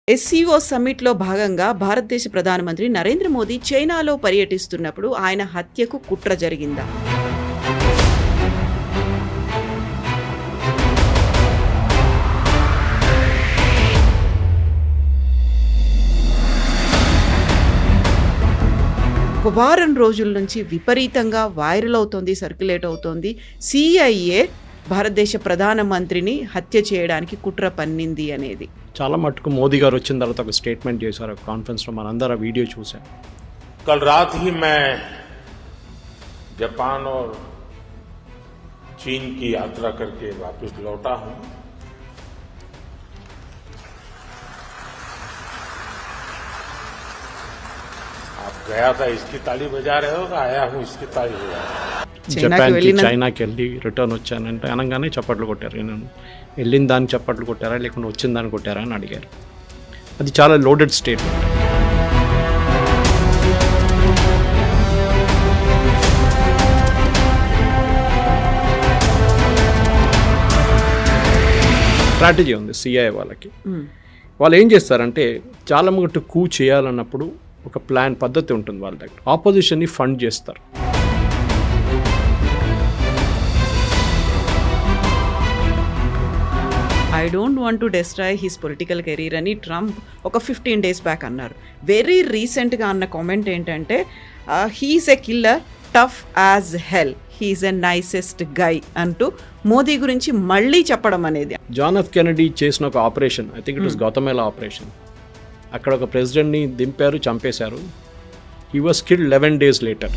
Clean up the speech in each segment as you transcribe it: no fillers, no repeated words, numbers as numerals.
SCO సమ్మిట్లో భాగంగా భారతదేశ ప్రధానమంత్రి నరేంద్ర మోదీ చైనాలో పర్యటిస్తున్నప్పుడు ఆయన హత్యకు కుట్ర జరిగిందా? ఒక వారం రోజుల నుంచి విపరీతంగా వైరల్ అవుతోంది, సర్క్యులేట్ అవుతోంది. సిఐఏ భారతదేశ ప్రధానమంత్రిని హత్య చేయడానికి కుట్ర పన్నింది అనేది. చాలా మటుకు మోదీ గారు వచ్చిన తర్వాత ఒక స్టేట్మెంట్ చేశారు కాన్ఫరెన్స్లో, మనందరూ ఆ వీడియో చూసాం. कल रात ही मैं जापान और चीन की यात्रा करके वापस लौटा हूं. आप गया था इसकी ताली बजा रहे हो, आया हूं इसकी ताली बजा रहे हो. చైనాకి వెళ్ళి రిటర్న్ వచ్చానంటే అనగానే చప్పట్లు కొట్టారు. నేను వెళ్ళిన దాన్ని చప్పట్లు కొట్టారా లేకుంటే వచ్చిన దాన్ని కొట్టారా అని అడిగారు. అది చాలా లోడెడ్ స్టేట్మెంట్. స్ట్రాటజీ ఉంది సిఐఏ వాళ్ళకి. వాళ్ళు ఏం చేస్తారంటే చాలా మటుకు కూ చేయాలన్నప్పుడు ఒక ప్లాన్ పద్ధతి ఉంటుంది వాళ్ళ దగ్గర. ఆపోజిషన్ని ఫండ్ చేస్తారు. I don't want to destroy his political career అని ట్రంప్ ఒక 15 days బ్యాక్ అన్నారు. వెరీ రీసెంట్గా అన్న కామెంట్ ఏంటంటే he's a killer, tough as hell, he's a nicest guy అంటూ మోదీ గురించి మళ్ళీ చెప్పడం అనేది. జాన్ ఎఫ్ కెనడీ చేసిన ఒక operation, I think it was Guatemala operation. అక్కడ ఒక ప్రెసిడెంట్ని దింపారు, చంపేశారు. He was killed 11 days later.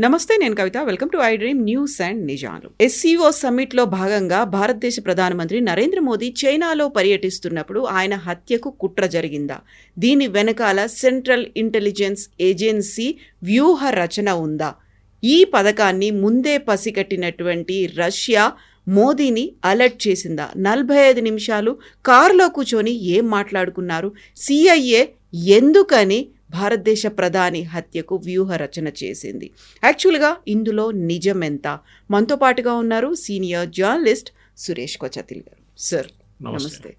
నమస్తే, నేను Kavitha. Welcome to I dream news and నిజాలు. ఎస్సీఓ సమ్మిట్లో భాగంగా భారతదేశ ప్రధానమంత్రి నరేంద్ర మోదీ చైనాలో పర్యటిస్తున్నప్పుడు ఆయన హత్యకు కుట్ర జరిగిందా? దీని వెనకాల సెంట్రల్ ఇంటెలిజెన్స్ ఏజెన్సీ వ్యూహ రచన ఉందా? ఈ పథకాన్ని ముందే పసిగట్టినటువంటి రష్యా మోదీని అలర్ట్ చేసిందా? 45 నిమిషాలు కారులో కూర్చొని ఏం మాట్లాడుకున్నారు? సిఐఏ ఎందుకని భారతదేశ ప్రధాని హత్యకు వ్యూహ రచన చేసింది? యాక్చువల్గా ఇందులో నిజం ఎంత? మనతో పాటుగా ఉన్నారు సీనియర్ జర్నలిస్ట్ సురేష్ కొచతిల్ గారు. సార్ నమస్తే.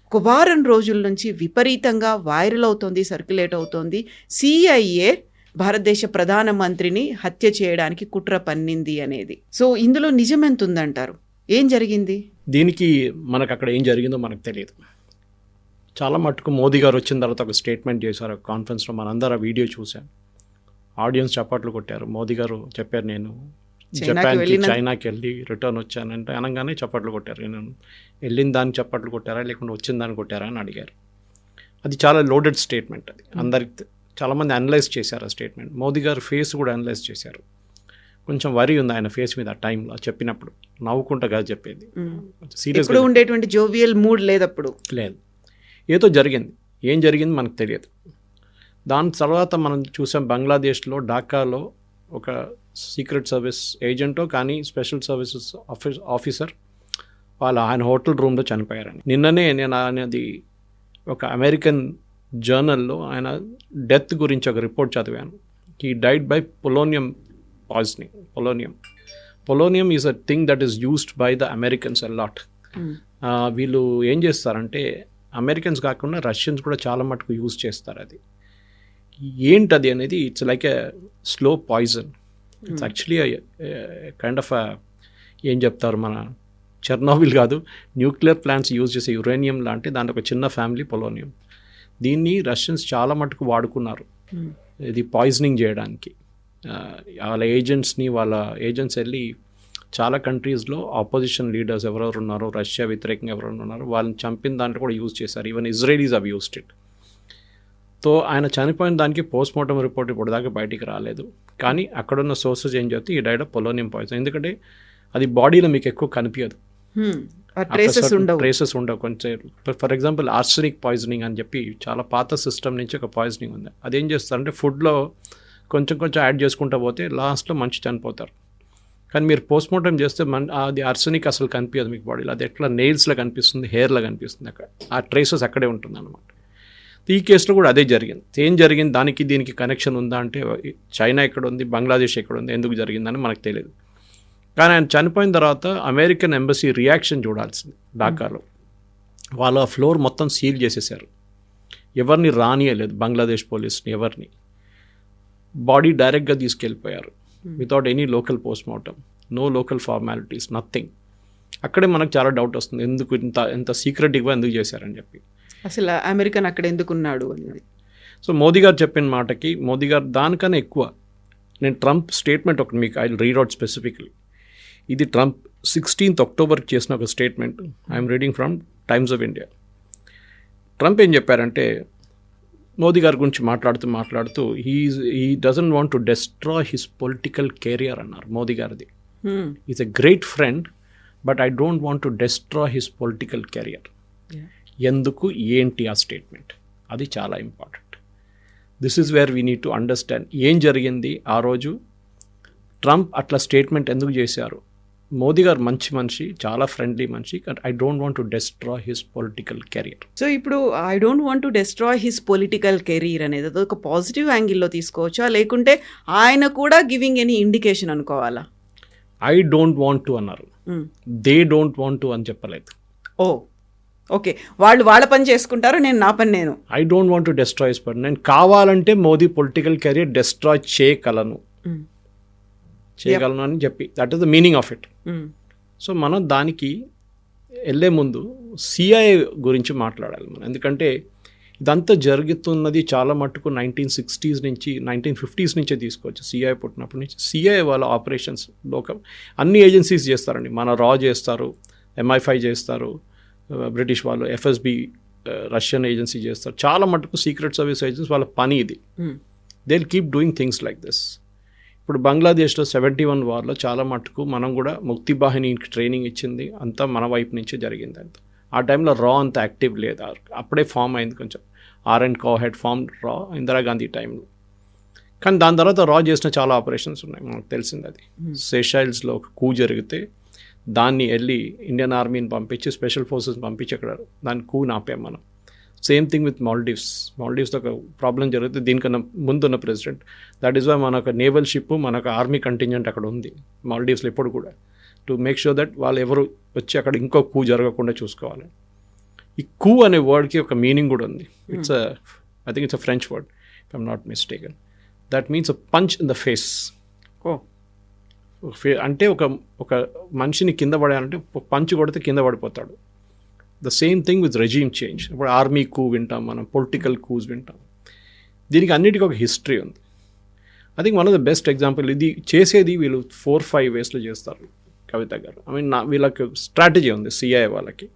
ఒక వారం రోజుల నుంచి విపరీతంగా వైరల్ అవుతోంది, సర్క్యులేట్ అవుతోంది. సిఐఏ భారతదేశ ప్రధానమంత్రిని హత్య చేయడానికి కుట్ర పన్నింది అనేది. సో ఇందులో నిజం ఎంత ఉందంటారు? ఏం జరిగింది? దీనికి మనకు అక్కడ ఏం జరిగిందో మనకు తెలియదు. చాలా మటుకు మోదీ గారు వచ్చిన తర్వాత ఒక స్టేట్మెంట్ చేశారు కాన్ఫరెన్స్లో, మనందరూ ఆ వీడియో చూసాం. ఆడియన్స్ చప్పట్లు కొట్టారు. మోదీ గారు చెప్పారు, నేను చైనాకి వెళ్ళి రిటర్న్ వచ్చానంటే అనగానే చప్పట్లు కొట్టారు. నేను వెళ్ళిన దాన్ని చప్పట్లు కొట్టారా లేకుంటే వచ్చిన దాన్ని కొట్టారా అని అడిగారు. అది చాలా లోడెడ్ స్టేట్మెంట్. అది అందరికి చాలామంది అనలైజ్ చేశారు ఆ స్టేట్మెంట్. మోదీ గారు ఫేస్ కూడా అనలైజ్ చేశారు. కొంచెం వరి ఉంది ఆయన ఫేస్ మీద ఆ టైంలో చెప్పినప్పుడు. నవ్వుకుంటా కాదు చెప్పేది, సీరియస్గా ఉండేటువంటి జోవియల్ మూడ్ లేదప్పుడు. లేదు, ఏదో జరిగింది. ఏం జరిగింది మనకు తెలియదు. దాని తర్వాత మనం చూసాం బంగ్లాదేశ్లో ఢాకాలో ఒక సీక్రెట్ సర్వీస్ ఏజెంటో కానీ స్పెషల్ సర్వీసెస్ ఆఫీసర్ ఆయన హోటల్ రూమ్లో చనిపోయారని. నిన్ననే నేను అనేది ఒక అమెరికన్ జర్నల్లో ఆయన డెత్ గురించి ఒక రిపోర్ట్ చదివాను. He died by polonium poisoning. Polonium is a thing that is used by the Americans a lot. వీళ్ళు ఏం చేస్తారంటే అమెరికన్స్ కాకుండా రష్యన్స్ కూడా చాలా మటుకు యూజ్ చేస్తారు. అది ఏంటది అనేది it's like a slow poison. It's actually kind of ఏం చెప్తారు, మన చెర్నోబిల్ కాదు, న్యూక్లియర్ ప్లాంట్స్ యూజ్ చేసే యురేనియం లాంటి దాంట్లో ఒక చిన్న ఫ్యామిలీ పొలోనియం. దీన్ని రష్యన్స్ చాలా మటుకు వాడుకున్నారు ఇది పాయిజనింగ్ చేయడానికి. వాళ్ళ ఏజెంట్స్ వెళ్ళి చాలా కంట్రీస్లో ఆపోజిషన్ లీడర్స్ ఎవరెవరు ఉన్నారో, రష్యా వ్యతిరేకంగా ఎవరెవరు ఉన్నారో వాళ్ళని చంపిన దాంట్లో కూడా యూజ్ చేశారు. ఈవెన్ ఇజ్రాయలీస్ అవి యూస్డ్ ఇట్. తో ఆయన చనిపోయిన దానికి పోస్ట్ మార్టం రిపోర్ట్ ఇప్పుడు దాకా బయటికి రాలేదు. కానీ అక్కడున్న సోర్సెస్ ఏం చెప్తే ఈ డైడ్ ఆఫ్ పొలోనియం పాయిజన్. ఎందుకంటే అది బాడీలో మీకు ఎక్కువ కనిపించదు, ట్రేసెస్ ఉండవు. కొంచెం ఫర్ ఎగ్జాంపుల్ ఆర్సెనిక్ పాయిజనింగ్ అని చెప్పి చాలా పాత సిస్టమ్ నుంచి ఒక పాయిజనింగ్ ఉంది. అదేం చేస్తారంటే ఫుడ్లో కొంచెం యాడ్ చేసుకుంటూ పోతే లాస్ట్లో మంచి చనిపోతారు. కానీ మీరు పోస్ట్మార్టం చేస్తే అది అర్సనిక్ అసలు కనిపించదు మీకు బాడీలో. అది ఎట్లా నెయిల్స్లో కనిపిస్తుంది, హెయిర్లో కనిపిస్తుంది, అక్కడ ఆ ట్రేసెస్ అక్కడే ఉంటుంది అనమాట. ఈ కేసులో కూడా అదే జరిగింది. ఏం జరిగింది, దానికి దీనికి కనెక్షన్ ఉందా అంటే చైనా ఎక్కడ ఉంది, బంగ్లాదేశ్ ఎక్కడ ఉంది, ఎందుకు జరిగిందని మనకు తెలియదు. కానీ ఆయన చనిపోయిన తర్వాత అమెరికన్ ఎంబసీ రియాక్షన్ చూడాల్సింది. ఢాకాలో వాళ్ళు ఆ ఫ్లోర్ మొత్తం సీల్ చేసేసారు, ఎవరిని రానియలేదు, బంగ్లాదేశ్ పోలీస్ని ఎవరిని. బాడీ డైరెక్ట్గా తీసుకెళ్ళిపోయారు without any local postmortem, no local formalities, nothing. అక్కడే మనకు చాలా డౌట్ వస్తుంది, ఎందుకు ఎంత సీక్రెటివ్గా ఎందుకు చేశారని చెప్పి. అసలు అమెరికన్ అక్కడ ఎందుకున్నాడు అనేది. సో మోదీ గారు చెప్పిన మాటకి మోదీ గారు దానికన్నా ఎక్కువ, నేను ట్రంప్ స్టేట్మెంట్ ఒకటి మీకు ఐ రీడ్ అవుట్ స్పెసిఫిక్లీ. ఇది ట్రంప్ 16th October చేసిన ఒక statement. I'm reading from times of India. Trump ఏం చెప్పారంటే, మోదీ గారి గురించి మాట్లాడుతూ he doesn't want to destroy his political career అన్నారు మోదీ గారిది. Is a great friend but I don't want to destroy his political career. ఎందుకు, ఏంటి ఆ స్టేట్మెంట్, అది చాలా important. This is where we need to understand ఏం జరిగింది ఆ రోజు. ట్రంప్ అట్లా స్టేట్మెంట్ ఎందుకు చేశారు. మోదీ గారు మంచి మనిషి, చాలా ఫ్రెండ్లీ మనిషి, I don't want to destroy his political career. So ఇప్పుడు I don't want to destroy his political career అనేది అది ఒక పాజిటివ్ యాంగిల్లో తీసుకోవచ్చా, లేకుంటే ఆయన కూడా గివింగ్ ఎనీ ఇండికేషన్ అనుకోవాలా? ఐ డోంట్ వాంట్ టు అన్నారు, దే డోంట్ వాంట్ టు అని చెప్పలేదు. ఓకే, వాళ్ళు వాళ్ళ పని చేసుకుంటారు, నేను నా పని నేను. I don't want to destroy his పని. నేను కావాలంటే మోదీ పొలిటికల్ కెరియర్ డెస్ట్రాయ్ చేయగలను అని చెప్పి, that is the meaning of it. So మనం దానికి వెళ్ళే ముందు సిఐఏ గురించి మాట్లాడాలి మనం. ఎందుకంటే ఇదంతా జరుగుతున్నది చాలా మట్టుకు 1960s నుంచి 1950s నుంచే తీసుకోవచ్చు. సిఐఏ పుట్టినప్పటి నుంచి సిఐఏ వాళ్ళ ఆపరేషన్స్ లోకం అన్ని ఏజెన్సీస్ చేస్తారండి. మన రా చేస్తారు, MI5 చేస్తారు, బ్రిటిష్ వాళ్ళు FSB రష్యన్ ఏజెన్సీ చేస్తారు. చాలా మటుకు సీక్రెట్ సర్వీస్ ఏజెన్సీ వాళ్ళ పని ఇది. They will keep doing things like this. ఇప్పుడు బంగ్లాదేశ్లో 71 వార్లో చాలా మటుకు మనం కూడా ముక్తి బాహినికి ట్రైనింగ్ ఇచ్చింది అంతా మన వైపు నుంచే జరిగింది. అంత ఆ టైంలో రా అంత యాక్టివ్ లేదు, అప్పుడే ఫామ్ అయింది కొంచెం. R&Co హెడ్ ఫామ్ రా ఇందిరాగాంధీ టైంలో. కానీ దాని తర్వాత రా చేసిన చాలా ఆపరేషన్స్ ఉన్నాయి, మనకు తెలిసింది. అది సెషైల్స్లో ఒక కూ జరిగితే దాన్ని వెళ్ళి ఇండియన్ ఆర్మీని పంపించి స్పెషల్ ఫోర్సెస్ పంపించి అక్కడ దాన్ని కూని ఆపాం మనం. సేమ్ థింగ్ విత్ మాల్డీవ్స్లో ఒక ప్రాబ్లం జరిగితే దీనికన్నా ముందున్న ప్రెసిడెంట్, దట్ ఈస్ వై మనకు నేవల్ షిప్, మనకు ఆర్మీ కంటింజెంట్ అక్కడ ఉంది మాల్డీవ్స్లో ఇప్పుడు కూడా, టు మేక్ షూర్ దట్ వాళ్ళు ఎవరు వచ్చి అక్కడ ఇంకో కూ జరగకుండా చూసుకోవాలి. ఈ కూ అనే వర్డ్కి ఒక మీనింగ్ కూడా ఉంది. I think it's a French word if I'm not mistaken. That means a punch in the face. అంటే ఒక మనిషిని కింద పడాలంటే పంచ్ కొడితే కింద పడిపోతాడు. The same thing with regime change. ఇప్పుడు ఆర్మీ కూ వింటాం మనం, పొలిటికల్ కూస్ వింటాం. దీనికి అన్నిటికీ ఒక హిస్టరీ ఉంది. I think one of the best example ఇది చేసేది వీళ్ళు 4-5 వేస్లో చేస్తారు కవిత గారు. ఐ మీన్ వీళ్ళకి స్ట్రాటజీ ఉంది సిఐఏ వాళ్ళకి.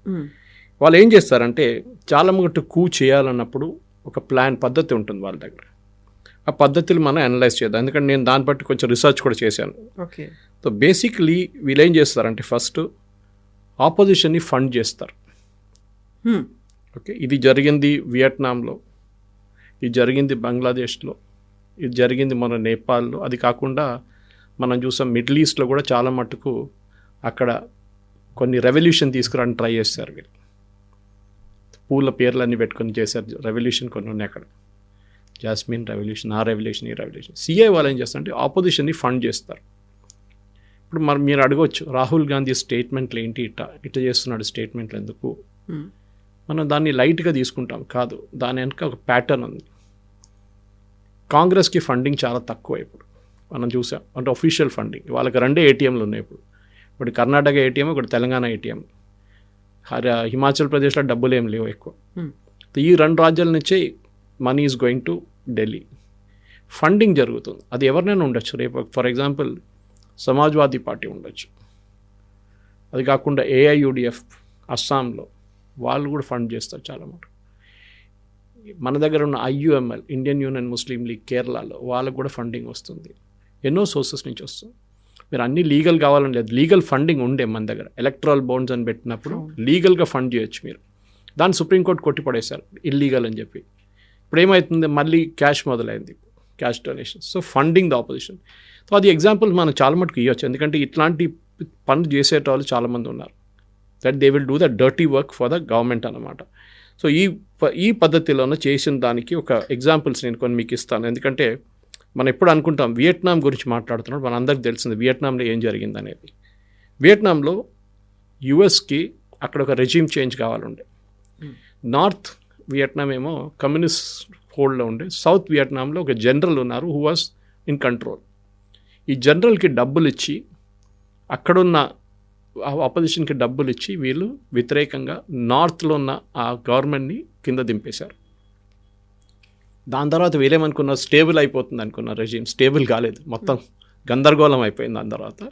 వాళ్ళు ఏం చేస్తారంటే చాలా మటుకు కూ చేయాలన్నప్పుడు ఒక పద్ధతి ఉంటుంది వాళ్ళ దగ్గర. ఆ పద్ధతులు మనం అనలైజ్ చేద్దాం, ఎందుకంటే నేను దాన్ని బట్టి కొంచెం రీసెర్చ్ కూడా చేశాను. ఓకే. సో బేసిక్లీ వీళ్ళు ఏం చేస్తారంటే ఫస్ట్ ఆపోజిషన్ని ఫండ్ చేస్తారు. ఓకే, ఇది జరిగింది వియట్నాంలో, ఇది జరిగింది బంగ్లాదేశ్లో, ఇది జరిగింది మన నేపాల్లో. అది కాకుండా మనం చూసాం మిడిల్ ఈస్ట్లో కూడా చాలా మటుకు అక్కడ కొన్ని రెవల్యూషన్ తీసుకురావడానికి ట్రై చేస్తారు వీళ్ళు. పూల పేర్లన్నీ పెట్టుకొని చేశారు రెవల్యూషన్ కొన్ని ఉన్నాయి అక్కడ. జాస్మిన్ రెవల్యూషన్, ఆ రెవల్యూషన్, ఈ రెవల్యూషన్. సిఐ వాళ్ళు ఏం చేస్తారంటే ఆపోజిషన్ని ఫండ్ చేస్తారు. ఇప్పుడు మీరు అడగవచ్చు రాహుల్ గాంధీ స్టేట్మెంట్లు ఏంటి, ఇట్లా చేస్తున్నాడు స్టేట్మెంట్లు ఎందుకు. మనం దాన్ని లైట్గా తీసుకుంటాం, కాదు, దాని వెనక ఒక ప్యాటర్న్ ఉంది. కాంగ్రెస్కి ఫండింగ్ చాలా తక్కువ ఇప్పుడు మనం చూసాం. అంటే అఫీషియల్ ఫండింగ్ వాళ్ళకి 2 ATMలు ఉన్నాయి ఇప్పుడు. ఒకటి కర్ణాటక ATM, ఒకటి తెలంగాణ ATM. హిమాచల్ ప్రదేశ్లో డబ్బులు ఏం లేవు ఎక్కువ. ఈ 2 రాజ్యాల నుంచే money is going to Delhi. Funding జరుగుతుంది. అది ఎవరినైనా ఉండొచ్చు. రేపు ఫర్ ఎగ్జాంపుల్ సమాజ్వాదీ పార్టీ ఉండొచ్చు, అది కాకుండా AIUDF అస్సాంలో వాళ్ళు కూడా ఫండ్ చేస్తారు చాలా మటుకు. మన దగ్గర ఉన్న IUML ఇండియన్ యూనియన్ ముస్లిం లీగ్ కేరళలో వాళ్ళకు కూడా ఫండింగ్ వస్తుంది. ఎన్నో సోర్సెస్ నుంచి వస్తుంది. మీరు అన్నీ లీగల్ కావాలని లేదు, లీగల్ ఫండింగ్ ఉండే మన దగ్గర. ఎలక్ట్రల్ బాండ్స్ అని పెట్టినప్పుడు లీగల్గా ఫండ్ చేయొచ్చు మీరు. దాన్ని సుప్రీంకోర్టు కొట్టిపడేశారు ఇల్లీగల్ అని చెప్పి. ఇప్పుడు ఏమవుతుంది, మళ్ళీ క్యాష్ మొదలైంది, cash donation. So funding the opposition. So అది ఎగ్జాంపుల్ మనం చాలా మటుకు ఇవ్వచ్చు, ఎందుకంటే ఇట్లాంటి పనులు చేసేటోళ్ళు చాలామంది ఉన్నారు. That they will do the dirty work for the government అన్నమాట. సో ఈ పద్ధతిలోనే చేసిన దానికి ఒక ఎగ్జాంపుల్స్ నేను కొన్ని మీకు ఇస్తాను. ఎందుకంటే మనం ఎప్పుడు అనుకుంటాం వియట్నాం గురించి మాట్లాడుతున్నాడు, మన అందరికి తెలిసింది వియట్నాంలో ఏం జరిగింది అనేది. వియట్నాంలో యుఎస్కి అక్కడ ఒక రెజ్యూమ్ చేంజ్ కావాలండే. నార్త్ వియట్నాం ఏమో కమ్యూనిస్ట్ హోల్డ్లో ఉండే, సౌత్ వియట్నాంలో ఒక జనరల్ ఉన్నారు హూ వాజ్ ఇన్ కంట్రోల్. ఈ జనరల్కి డబ్బులు ఇచ్చి, అక్కడున్న అపోజిషన్కి డబ్బులు ఇచ్చి వీళ్ళు వ్యతిరేకంగా నార్త్లో ఉన్న ఆ గవర్నమెంట్ని కింద దింపేశారు. దాని తర్వాత వీళ్ళేమనుకున్నారు, స్టేబుల్ అయిపోతుంది అనుకున్నారు. రెజ్యూమ్ స్టేబుల్ కాలేదు, మొత్తం గందరగోళం అయిపోయింది. దాని తర్వాత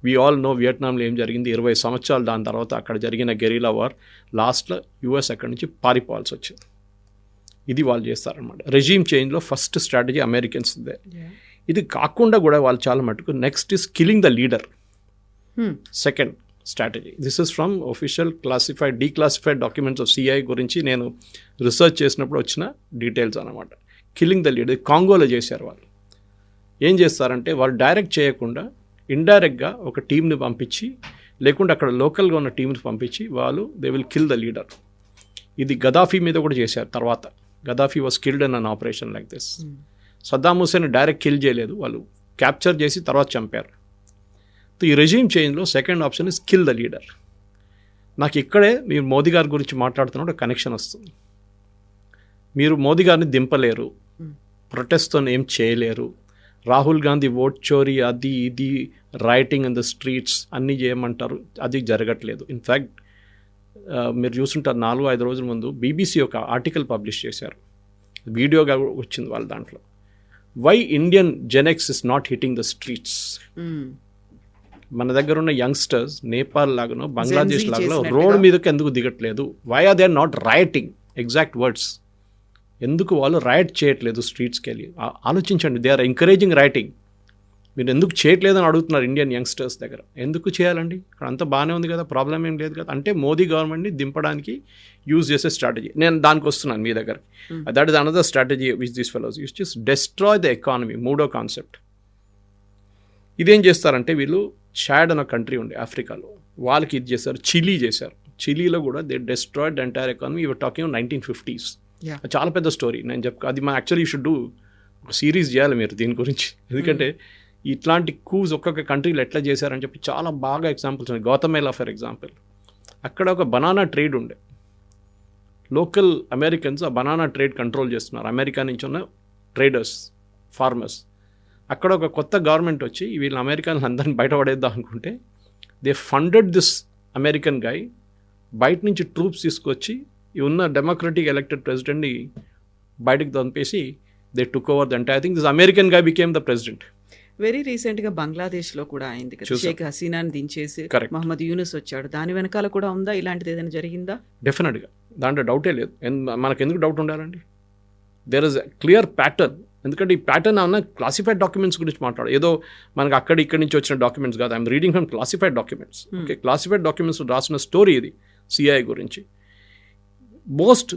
వీ ఆల్ నో వియట్నాంలో ఏం జరిగింది. 20 సంవత్సరాలు దాని తర్వాత అక్కడ జరిగిన గెరిలా వార్, లాస్ట్లో యూఎస్ అక్కడి నుంచి పారిపోవాల్సి వచ్చింది. ఇది వాళ్ళు చేస్తారనమాట. రెజ్యూమ్ చేంజ్లో ఫస్ట్ స్ట్రాటజీ అమెరికన్స్ ఇదే. ఇది కాకుండా కూడా వాళ్ళు చాలా మటుకు next is killing the leader. Second strategy, this is from official declassified documents of CI గురించి నేను రీసెర్చ్ చేసినప్పుడు వచ్చిన డీటెయిల్స్ అనమాట. కిల్లింగ్ ద లీడర్ కాంగోలో చేశారు వాళ్ళు. ఏం చేస్తారంటే వాళ్ళు డైరెక్ట్ చేయకుండా ఇండైరెక్ట్గా ఒక టీంని పంపించి, లేకుంటే అక్కడ లోకల్గా ఉన్న టీంని పంపించి వాళ్ళు they will kill the leader. ఇది గదాఫీ మీద కూడా చేశారు. తర్వాత Gaddafi was killed in an operation like this. Saddam Hussein direct kill చేయలేదు, వాళ్ళు క్యాప్చర్ చేసి తర్వాత చంపారు. ఈ రెజ్యూమ్ చేంజ్లో second option is kill the leader. నాకు ఇక్కడే మీరు మోదీ గారి గురించి మాట్లాడుతున్నప్పుడు కనెక్షన్ వస్తుంది. మీరు మోదీ గారిని దింపలేరు, ప్రొటెస్ట్తో ఏం చేయలేరు. రాహుల్ గాంధీ ఓట్ చోరీ అది ఇది రైటింగ్ ఇన్ ద స్ట్రీట్స్ అన్నీ చేయమంటారు, అది జరగట్లేదు. ఇన్ఫ్యాక్ట్ మీరు చూసుంటారు 4-5 రోజుల ముందు బీబీసీ ఒక ఆర్టికల్ పబ్లిష్ చేశారు, వీడియోగా వచ్చింది వాళ్ళ దాంట్లో. Why Indian GenX is not hitting the streets. మన దగ్గర ఉన్న యంగ్స్టర్స్ నేపాల్ లాగానో బంగ్లాదేశ్ లాగానో రోడ్ మీదకి ఎందుకు దిగట్లేదు? Why are they are not writing exact words. ఎందుకు వాళ్ళు రైట్ చేయట్లేదు స్ట్రీట్స్కి వెళ్ళి? ఆలోచించండి. They are encouraging writing. మీరు ఎందుకు చేయట్లేదని అడుగుతున్నారు ఇండియన్ యంగ్స్టర్స్ దగ్గర. ఎందుకు చేయాలండి? ఇక్కడ అంతా బాగానే ఉంది కదా, ప్రాబ్లం ఏం లేదు కదా. అంటే మోదీ గవర్నమెంట్ని దింపడానికి యూజ్ చేసే స్ట్రాటజీ. నేను దానికి వస్తున్నాను మీ దగ్గరికి. That is another strategy which this fellows use to destroy the economy. మూడో కాన్సెప్ట్. ఇదేం చేస్తారంటే వీళ్ళు షాడ్ అనే కంట్రీ ఉండే ఆఫ్రికాలో, వాళ్ళకి ఇది చేశారు. చిలీ చేశారు. చిలీలో కూడా they destroyed the entire economy. Your talking 1950s. చాలా పెద్ద స్టోరీ. నేను అది మా యాక్చువల్లీ యూ షుడ్ డూ ఒక సిరీస్ చేయాలి మీరు దీని గురించి. ఎందుకంటే ఇట్లాంటి కూస్ ఒక్కొక్క కంట్రీలో ఎట్లా చేశారని చెప్పి చాలా బాగా ఎగ్జాంపుల్స్ ఉన్నాయి. గౌతమేలా ఫర్ ఎగ్జాంపుల్, అక్కడ ఒక బనానా ట్రేడ్ ఉండే. లోకల్ అమెరికన్స్ ఆ బనానా ట్రేడ్ కంట్రోల్ చేస్తున్నారు. అమెరికా నుంచి ఉన్న ట్రేడర్స్, ఫార్మర్స్. అక్కడ ఒక కొత్త గవర్నమెంట్ వచ్చి వీళ్ళ అమెరికన్ అందరిని బయటపడేద్దాం అనుకుంటే they funded this American guy. బయట నుంచి ట్రూప్స్ తీసుకొచ్చి ఉన్న డెమోక్రటిక్ ఎలక్టెడ్ ప్రెసిడెంట్ని బయటకు పంపేసి they took over the entire thing. This American guy became the president. Very రీసెంట్గా బంగ్లాదేశ్లో కూడా అయింది కదా, షేక్ హసీనాని దించేసి మహమ్మద్ యూనుస్ వచ్చాడు. దాని వెనకాల కూడా ఉందా ఇలాంటిది ఏదైనా జరిగిందా? డెఫినెట్గా, దాంట్లో డౌటే లేదు. మనకు ఎందుకు డౌట్ ఉండాలండి? There is a clear pattern. ఎందుకంటే ఈ ప్యాటర్న్ అన్న క్లాసిఫైడ్ డాక్యుమెంట్స్ గురించి మాట్లాడు. ఏదో మనకు ఇక్కడి నుంచి వచ్చిన డాక్యుమెంట్స్ కాదు. I'm reading from classified documents. Okay, classified documents రాసిన స్టోరీ ఇది సిఐ గురించి. మోస్ట్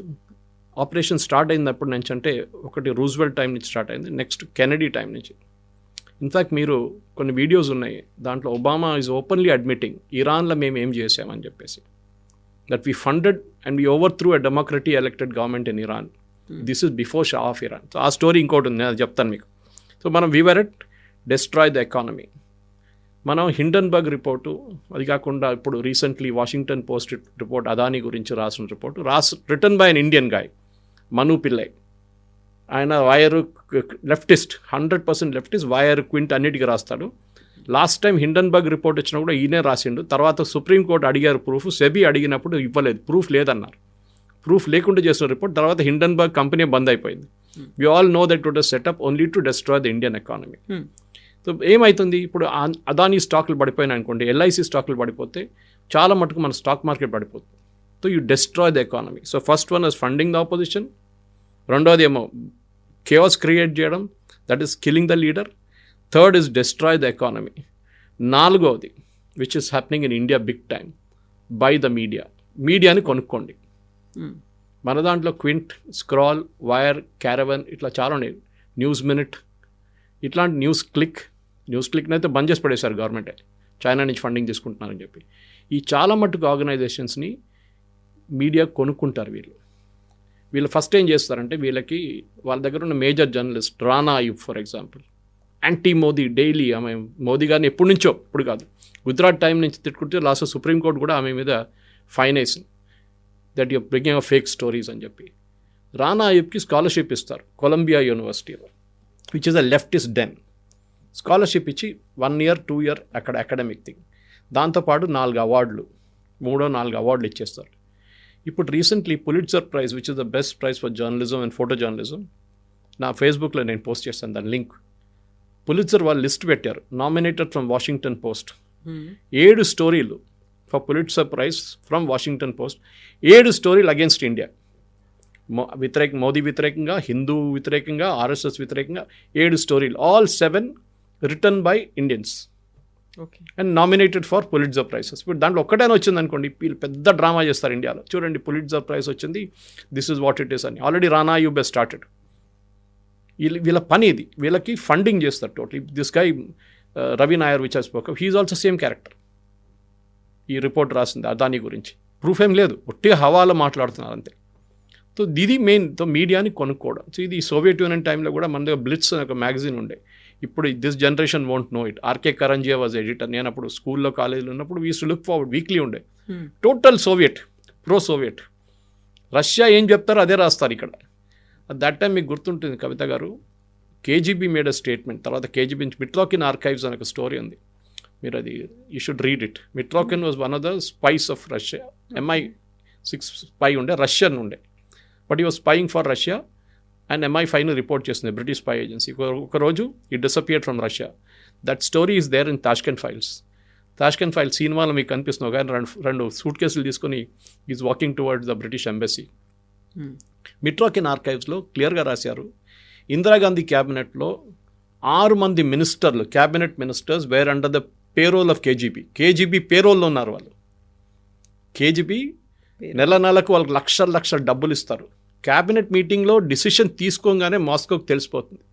ఆపరేషన్ స్టార్ట్ అయినప్పుడు నుంచి అంటే ఒకటి రూజ్వెల్ట్ టైం నుంచి స్టార్ట్ అయింది, నెక్స్ట్ కెనడీ టైం నుంచి. ఇన్ఫ్యాక్ట్ మీరు కొన్ని వీడియోస్ ఉన్నాయి, దాంట్లో ఒబామా ఈజ్ ఓపెన్లీ అడ్మిటింగ్ ఇరాన్లో మేము ఏం చేసామని చెప్పేసి, that we funded and we overthrew a democratic elected government in Iran. This is before Shah of Iran. So ఆ స్టోరీ ఇంకోటి ఉంది, నేను అది చెప్తాను మీకు. సో మనం we were at destroy the economy. మనం హిండన్బర్గ్ రిపోర్టు, అది కాకుండా ఇప్పుడు recently Washington Post report Adani గురించి రాసిన report written by an Indian guy, Manu Pillai. ఆయన wire leftist, 100% leftist, wire Quint అన్నిటికీ రాస్తాడు. లాస్ట్ టైం హిండన్బర్గ్ రిపోర్ట్ వచ్చినా కూడా ఈయనే రాసిండు. తర్వాత సుప్రీంకోర్టు అడిగారు ప్రూఫ్, సెబీ అడిగినప్పుడు ఇవ్వలేదు, ప్రూఫ్ లేదన్నారు. ప్రూఫ్ లేకుండా చేసిన రిపోర్ట్. తర్వాత హిండన్బర్గ్ కంపెనీ బంద్ అయిపోయింది. We all know that it was setup only to destroy the Indian economy. So ఏమవుతుంది ఇప్పుడు? అదానీ స్టాకులు పడిపోయినాయి అనుకోండి, ఎల్ఐసి స్టాకులు పడిపోతే చాలా మటుకు మన స్టాక్ మార్కెట్ పడిపోతుంది. So you destroy the economy. So first one is funding the opposition, రెండోది ఏమో కేఆస్ క్రియేట్ చేయడం, that is killing the leader. Third is destroy the economy. నాలుగవది which is happening in India big time, by the media. మీడియాని కొనుక్కోండి. మన దాంట్లో quint, scroll, wire, caravan ఇట్లా చాలా ఉన్నాయి, న్యూస్ మినిట్, ఇట్లాంటి న్యూస్ క్లిక్, న్యూస్ క్లిక్ని అయితే బంద్ చేసి పడేశారు గవర్నమెంటే, చైనా నుంచి ఫండింగ్ తీసుకుంటున్నారని చెప్పి. ఈ చాలా మట్టుకు ఆర్గనైజేషన్స్ని మీడియా కొనుక్కుంటారు వీళ్ళు ఫస్ట్ ఏం చేస్తారంటే వీళ్ళకి వాళ్ళ దగ్గర ఉన్న major journalist Rana Ayub for example, anti Modi daily, ఆమె మోదీ గారిని ఎప్పటి నుంచో, ఇప్పుడు కాదు, గుజరాత్ టైం నుంచి తిట్టుకుంటే లాస్ట్ సుప్రీంకోర్టు కూడా ఆమె మీద ఫైన్ వేసింది, that you bringing fake stories అని చెప్పి. రానా అయూబ్కి స్కాలర్షిప్ ఇస్తారు కొలంబియా యూనివర్సిటీలో, which is a leftist den. Scholarship ఇచ్చి 1 year 2 year అక్కడ అకాడమిక్ థింగ్, దాంతోపాటు 4 అవార్డులు 4 అవార్డులు ఇచ్చేస్తారు. ఇప్పుడు recently Pulitzer prize, which is the best prize for journalism and photo journalism, నా ఫేస్బుక్లో నేను పోస్ట్ చేస్తాను దాని లింక్. పులిట్జర్ వాళ్ళు లిస్ట్ పెట్టారు, నామినేటెడ్ ఫ్రమ్ వాషింగ్టన్ పోస్ట్, 7 స్టోరీలు for Pulitzer praise from Washington Post, 7 స్టోరీలు అగేన్స్ట్ ఇండియా, మోదీ వ్యతిరేకంగా, హిందూ వ్యతిరేకంగా, ఆర్ఎస్ఎస్ వ్యతిరేకంగా 7 స్టోరీలు, all 7 return by Indians and nominated for Pulitzer prizes. ఇప్పుడు దాంట్లో ఒక్కటైనా వచ్చింది అనుకోండి, వీళ్ళు పెద్ద డ్రామా చేస్తారు ఇండియాలో, చూడండి పులిట్జర్ ప్రైజ్ వచ్చింది, this is what it is అని. Already Rana Ayyub started. వీళ్ళ పని ఇది, వీళ్ళకి ఫండింగ్ చేస్తారు totally. This guy Ravi Nair which I spoke, he's also same character. ఈ రిపోర్ట్ రాసింది అదానీ గురించి, ప్రూఫ్ ఏం లేదు, ఒట్టిగా హవాలో మాట్లాడుతున్నారు అంతే. సో ఇది మెయిన్ మీడియాని కొనుక్కోవడం. సో ఇది సోవియట్ యూనియన్ టైంలో కూడా మన దగ్గర బ్లిట్స్ అనే ఒక మ్యాగజైన్ ఉండే, ఇప్పుడు this generation won't know it. RK Karanjia was editor. నేను అప్పుడు స్కూల్లో కాలేజీలో ఉన్నప్పుడు we use to look forward, weekly ఉండే, total Soviet, pro Soviet. Russia ఏం చెప్తారో అదే రాస్తారు ఇక్కడ. అట్ దట్ టైం మీకు గుర్తుంటుంది Kavitha garu, KGB made a statement, తర్వాత కేజీబీ నుంచి మిట్రాకిన్ ఆర్కైవ్స్ అనే ఒక స్టోరీ ఉంది, మీరు అది you should read it. Mitrokhin was one of the spies of Russia, MI6 spy ఉండే, రష్యన్ ఉండే, బట్ ఈ was spying for Russia and MI5ని రిపోర్ట్ చేస్తుంది, బ్రిటిష్ స్పై ఏజెన్సీ. ఒకరోజు it disappeared from Russia. That story is there in Tashkent files. Tashkent files సినిమాలో మీకు కనిపిస్తుంది, కానీ రెండు సూట్ కేసులు తీసుకొని is walking towards the British embassy. Mitrokhin ఆర్కైవ్స్లో క్లియర్గా రాశారు, ఇందిరాగాంధీ క్యాబినెట్లో 6 మంది మినిస్టర్లు, cabinet ministers were under the payroll of KGB పేరోల్లో ఉన్నారు వాళ్ళు. కేజీబీ నెలకు వాళ్ళకి లక్షల డబ్బులు ఇస్తారు. క్యాబినెట్ మీటింగ్లో డిసిషన్ తీసుకోగానే మాస్కోకి తెలిసిపోతుంది.